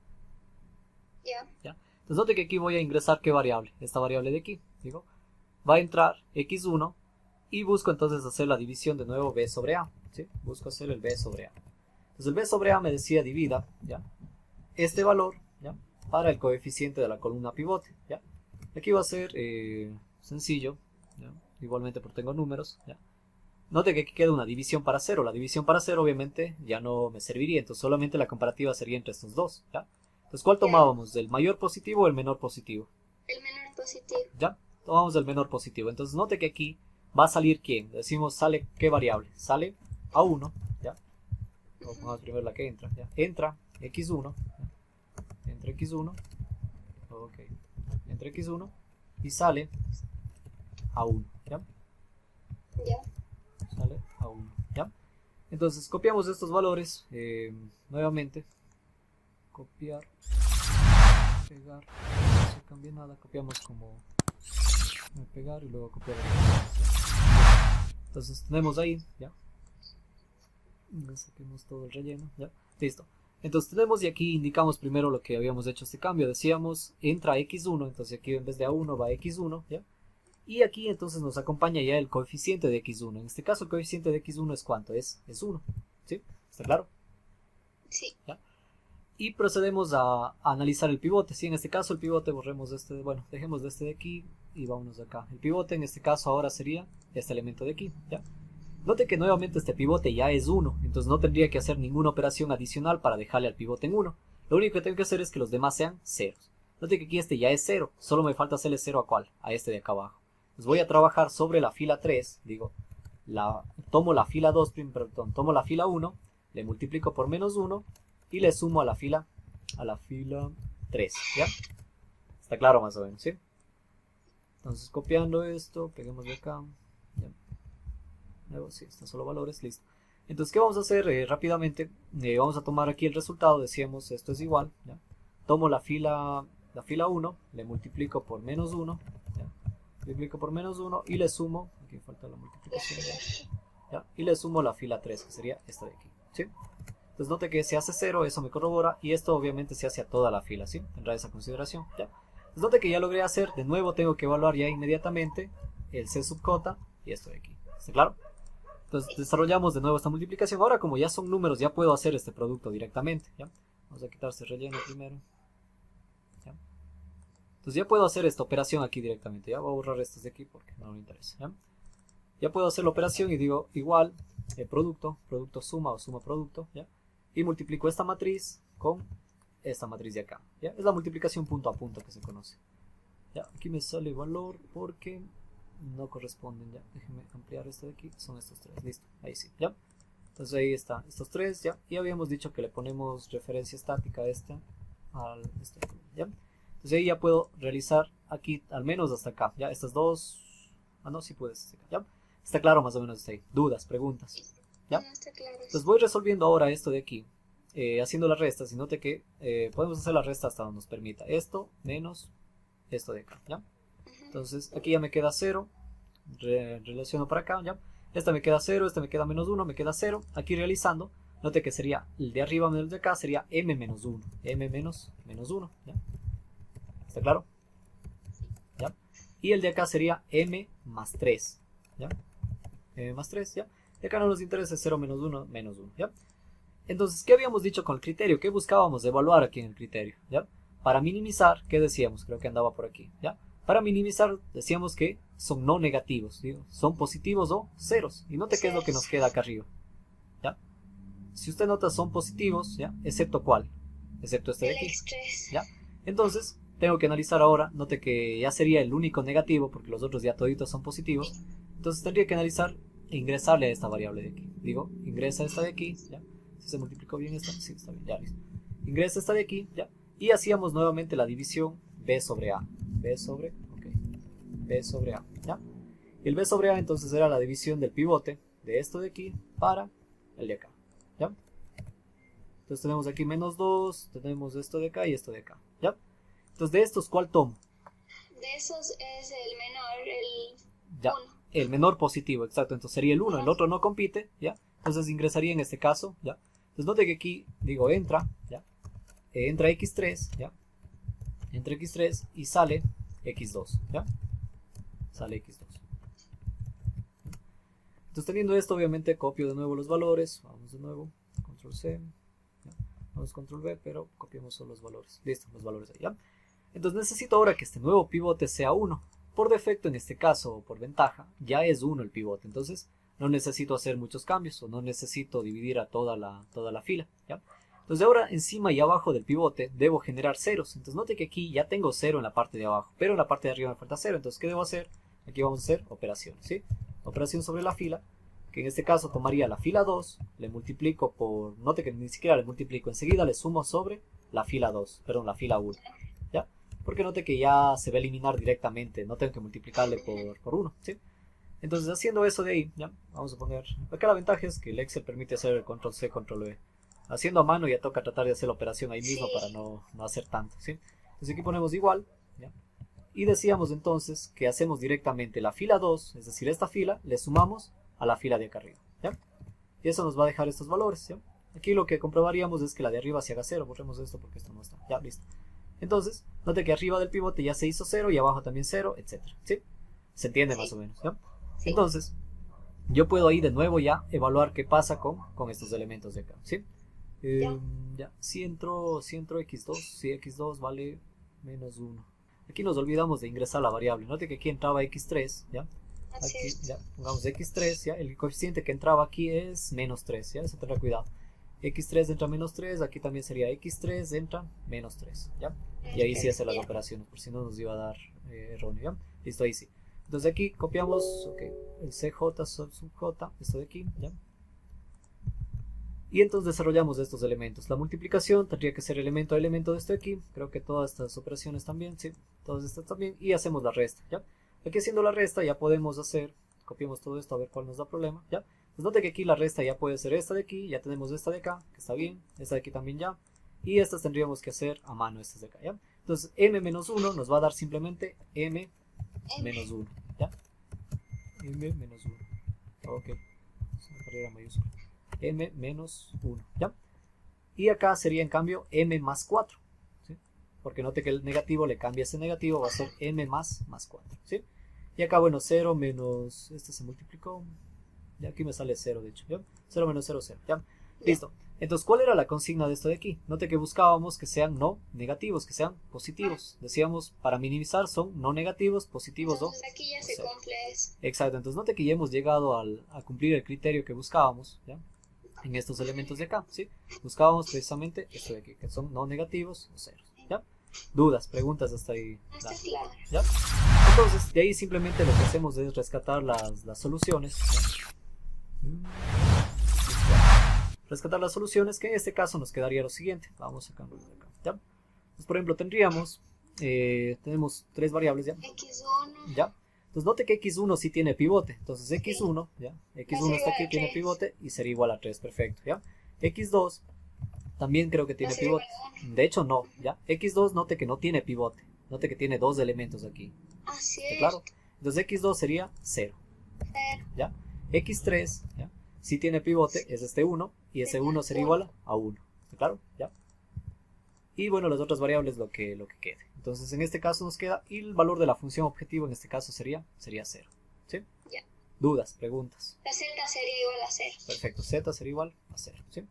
Ya. ¿Ya? Entonces note que aquí voy a ingresar ¿qué variable? Esta variable de aquí, digo, va a entrar x1, y busco entonces hacer la división de nuevo b sobre a, ¿sí? Busco hacer el b sobre a. Entonces el b sobre a me decía divida, ¿ya? Este valor, ¿ya? Para el coeficiente de la columna pivote, ¿ya? Aquí va a ser sencillo, ¿ya? Igualmente porque tengo números, ¿ya? Note que aquí queda una división para 0. La división para 0 obviamente ya no me serviría, entonces solamente la comparativa sería entre estos dos, ¿ya? Entonces, ¿cuál tomábamos? ¿El mayor positivo o el menor positivo? El menor positivo. ¿Ya? Tomamos el menor positivo. Entonces note que aquí va a salir ¿quién? Decimos sale ¿qué variable? Sale a1, ¿ya? Vamos primero la que entra, ¿ya? Entra x1, ¿ya? Entra x1, ok, entra x1 y sale a1, ¿ya? Ya. Sale a1, ¿ya? Entonces copiamos estos valores nuevamente, copiar, pegar, no se cambia nada, copiamos como pegar y luego copiar. Entonces tenemos ahí, ¿ya? Saquemos todo el relleno, ¿ya? Listo. Entonces tenemos y aquí indicamos primero lo que habíamos hecho este cambio. Decíamos entra x1, entonces aquí en vez de a1 va x1, ¿ya? Y aquí entonces nos acompaña ya el coeficiente de x1. En este caso el coeficiente de x1 es ¿cuánto? Es 1. ¿Sí? ¿Está claro? Sí. ¿Ya? Y procedemos a analizar el pivote. ¿Sí? En este caso el pivote borremos este, bueno, dejemos de este de aquí y vámonos de acá. El pivote en este caso ahora sería este elemento de aquí. ¿Ya? Note que nuevamente este pivote ya es 1, entonces no tendría que hacer ninguna operación adicional para dejarle al pivote en 1. Lo único que tengo que hacer es que los demás sean ceros. Note que aquí este ya es 0, solo me falta hacerle 0 a ¿cuál? A este de acá abajo. Entonces voy a trabajar sobre la fila 3, digo, tomo la fila 2, perdón, tomo la fila 1, le multiplico por menos 1 y le sumo a la fila 3, ¿ya? Está claro más o menos, ¿sí? Entonces copiando esto, peguemos de acá, ¿ya? Luego, sí, están solo valores, listo. Entonces, ¿qué vamos a hacer rápidamente? Vamos a tomar aquí el resultado, decíamos esto es igual, ¿ya? Tomo la fila 1, le multiplico por menos 1, ¿ya? Multiplico por menos 1 y le sumo, aquí falta la multiplicación, ¿ya? Y le sumo la fila 3, que sería esta de aquí, ¿sí? Entonces note que se hace 0, eso me corrobora, y esto obviamente se hace a toda la fila, ¿sí? Tendrá esa consideración, ¿ya? Entonces note que ya logré hacer, de nuevo tengo que evaluar ya inmediatamente el c sub j y esto de aquí, ¿está claro? Entonces desarrollamos de nuevo esta multiplicación. Ahora como ya son números ya puedo hacer este producto directamente, ¿ya? Vamos a quitar este relleno primero, ¿ya? Entonces ya puedo hacer esta operación aquí directamente, ¿ya? Voy a borrar estos de aquí porque no me interesa, ¿ya? Ya puedo hacer la operación y digo igual producto suma o suma producto, ¿ya? Y multiplico esta matriz con esta matriz de acá, ¿ya? Es la multiplicación punto a punto que se conoce, ¿ya? Aquí me sale valor porque no corresponden, ya, déjenme ampliar esto de aquí, son estos tres, listo, ahí sí, ya, entonces ahí está, estos tres, ya, y habíamos dicho que le ponemos referencia estática a este, ya, entonces ahí ya puedo realizar aquí, al menos hasta acá, ya, estas dos, no, sí puedes, ya, está claro más o menos hasta ahí, dudas, preguntas, ya, No está claro. entonces voy resolviendo ahora esto de aquí, haciendo las restas, y note que podemos hacer la resta hasta donde nos permita, esto menos esto de acá, ya. Entonces aquí ya me queda 0, relaciono para acá, ¿ya? Esta me queda 0, esta me queda menos 1, me queda 0. Aquí realizando, note que sería el de arriba menos el de acá, sería m menos 1, m menos 1, ¿ya? ¿Está claro? ¿Ya? Y el de acá sería m más 3, ¿ya? M más 3, ¿ya? Y acá no nos interesa 0 menos 1, menos 1, ¿ya? Entonces, ¿qué habíamos dicho con el criterio? ¿Qué buscábamos evaluar aquí en el criterio? ¿Ya? Para minimizar, ¿qué decíamos? Creo que andaba por aquí, ¿ya? Para minimizar decíamos que son no negativos, ¿sí? Son positivos o ceros. Y note qué es lo que nos queda acá arriba, ¿ya? Si usted nota son positivos, ¿ya? Excepto ¿cuál? Excepto este de aquí, ¿ya? Entonces tengo que analizar ahora, note que ya sería el único negativo porque los otros ya toditos son positivos. Entonces tendría que analizar e ingresarle a esta variable de aquí. Digo, ingresa esta de aquí, ¿ya? Si se multiplicó bien esta, sí, está bien, ya listo. Ingresa esta de aquí, ¿ya? Y hacíamos nuevamente la división b sobre a. B sobre A, ¿ya? Y el B sobre A entonces era la división del pivote de esto de aquí para el de acá, ¿ya? Entonces tenemos aquí menos 2, tenemos esto de acá y esto de acá, ¿ya? Entonces de estos, ¿cuál tomo? De esos es el menor, el Ya, 1. el menor positivo, exacto, entonces sería el 1, el otro no compite, ¿ya? Entonces ingresaría en este caso, ¿ya? Entonces note que aquí, digo, entra, ¿ya? Entra x3, ¿ya? Entra x3 y sale x2, ¿ya? Sale x2. Entonces teniendo esto, obviamente copio de nuevo los valores, vamos de nuevo, control C, ¿ya? Vamos control V, pero copiamos solo los valores, listo, los valores ahí, ¿ya? Entonces necesito ahora que este nuevo pivote sea 1, por defecto en este caso, o por ventaja, ya es 1 el pivote, entonces no necesito hacer muchos cambios, o no necesito dividir a toda la fila, ¿ya? Entonces ahora encima y abajo del pivote debo generar ceros. Entonces note que aquí ya tengo 0 en la parte de abajo, pero en la parte de arriba me falta 0. Entonces ¿qué debo hacer? Aquí vamos a hacer operaciones, ¿sí? Operación sobre la fila, que en este caso tomaría la fila 2, le multiplico por, note que ni siquiera le multiplico, enseguida le sumo sobre la fila 2, perdón, la fila 1, ¿ya? Porque note que ya se va a eliminar directamente, no tengo que multiplicarle por 1, ¿sí? Entonces haciendo eso de ahí, ¿ya? Vamos a poner, acá la ventaja es que el Excel permite hacer el control C, control V. Haciendo a mano ya toca tratar de hacer la operación ahí mismo para no hacer tanto, ¿sí? Entonces aquí ponemos igual, ¿ya? Y decíamos entonces que hacemos directamente la fila 2, es decir, esta fila, le sumamos a la fila de acá arriba, ¿ya? Y eso nos va a dejar estos valores, ¿ya? Aquí lo que comprobaríamos es que la de arriba se haga 0, borremos esto porque esto no está, ya, listo. Entonces, note que arriba del pivote ya se hizo 0 y abajo también 0, etc. ¿Sí? ¿Se entiende Sí. más o menos? ¿Ya? Sí. Entonces, yo puedo ahí de nuevo ya evaluar qué pasa con estos elementos de acá, ¿sí? Ya, si entro x2, si x2 vale menos 1. Aquí nos olvidamos de ingresar la variable. Note que aquí entraba x3, ¿ya? Así Aquí, es. ya, pongamos x3, ¿ya? El coeficiente que entraba aquí es menos 3, ¿ya? Eso tendrá cuidado. x3 entra menos 3, aquí también sería x3 entra menos 3, ¿ya? Y ahí sí hace las operaciones, por si no nos iba a dar erróneo, ¿ya? Listo, ahí sí. Entonces aquí copiamos, ok, el CJ sub J, esto de aquí, ¿ya? Y entonces desarrollamos estos elementos. La multiplicación tendría que ser elemento a elemento de esto de aquí. Creo que todas estas operaciones también, sí, todas estas también. Y hacemos la resta, ¿ya? Aquí haciendo la resta ya podemos hacer, copiamos todo esto a ver cuál nos da problema, ¿ya? Pues note que aquí la resta ya puede ser esta de aquí, ya tenemos esta de acá, que está bien, esta de aquí también ya. Y estas tendríamos que hacer a mano, estas de acá, ¿ya? Entonces m menos 1 nos va a dar simplemente m menos 1, ¿ya? M menos 1, ok, es una carrera mayúscula. M menos 1, ¿ya? Y acá sería en cambio m más 4, ¿sí? Porque note que el negativo le cambia ese negativo, va a ser m más 4, ¿sí? Y acá, bueno, 0 menos, este se multiplicó, y aquí me sale 0 de hecho, ¿ya? 0 menos 0, 0, ¿ya? Listo. Entonces, ¿cuál era la consigna de esto de aquí? Note que buscábamos que sean no negativos, que sean positivos. Decíamos, para minimizar son no negativos, positivos o... Entonces aquí ya se cero. cumple eso. Exacto, entonces note que ya hemos llegado a cumplir el criterio que buscábamos, ¿ya? En estos elementos de acá, ¿sí? Buscábamos precisamente esto de aquí, que son no negativos o ceros, ¿ya? Dudas, preguntas hasta ahí. Está claro. ¿Ya? Entonces, de ahí simplemente lo que hacemos es rescatar las soluciones, ¿ya? Rescatar las soluciones, que en este caso nos quedaría lo siguiente. Vamos sacando de acá, ¿ya? Entonces, por ejemplo, tendríamos, tenemos tres variables, ¿ya? X1. ¿Ya? Entonces note que x1 sí tiene pivote, entonces x1, ¿ya? X1 está aquí, tiene 3. pivote y sería igual a 3, perfecto, ¿ya? x2 también creo que tiene Va a ser igual pivote, de hecho no, ¿ya? x2 note que no tiene pivote, note que tiene dos elementos aquí, Así ¿está es. claro? Entonces x2 sería 0, 0. ¿ya? x3, ¿ya? Sí tiene pivote, es este 1, y ese 1 sería igual a 1, ¿está claro? ¿Ya? Y bueno, las otras variables lo que quede. Entonces en este caso nos queda, y el valor de la función objetivo en este caso sería 0, ¿sí? Ya. Dudas, preguntas. La Z sería igual a 0. Perfecto, z sería igual a 0, ¿sí?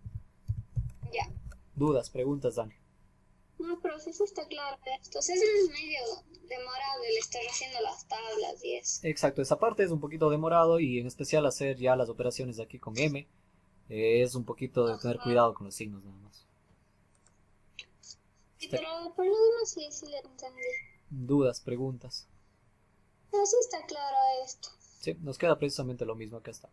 Ya. Dudas, preguntas, Dani. No, profe, eso está claro. Entonces es medio demorado el estar haciendo las tablas y eso. Exacto, esa parte es un poquito demorado y en especial hacer ya las operaciones de aquí con m es un poquito de tener cuidado con los signos nada más. Sí, pero por lo demás sí le entendí. Dudas, preguntas. Pero sí está claro esto. Sí, nos queda precisamente lo mismo, acá está.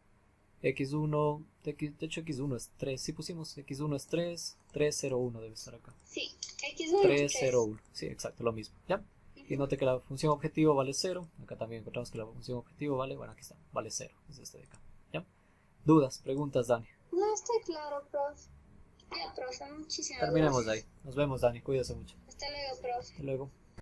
x1, de hecho x1 es 3, si pusimos x1 es 3, 3, 0, 1 debe estar acá. Sí, X1 3, es 3. 0, 1, sí, exacto, lo mismo, ¿ya? Y note que la función objetivo vale 0, acá también encontramos que la función objetivo vale, bueno, aquí está, vale 0, es este de acá, ¿ya? Dudas, preguntas, Dani. No está claro, profe. Ya, profe, muchísimas Terminemos gracias. ahí, nos vemos, Dani, cuídese mucho. Hasta luego, profe. Hasta luego.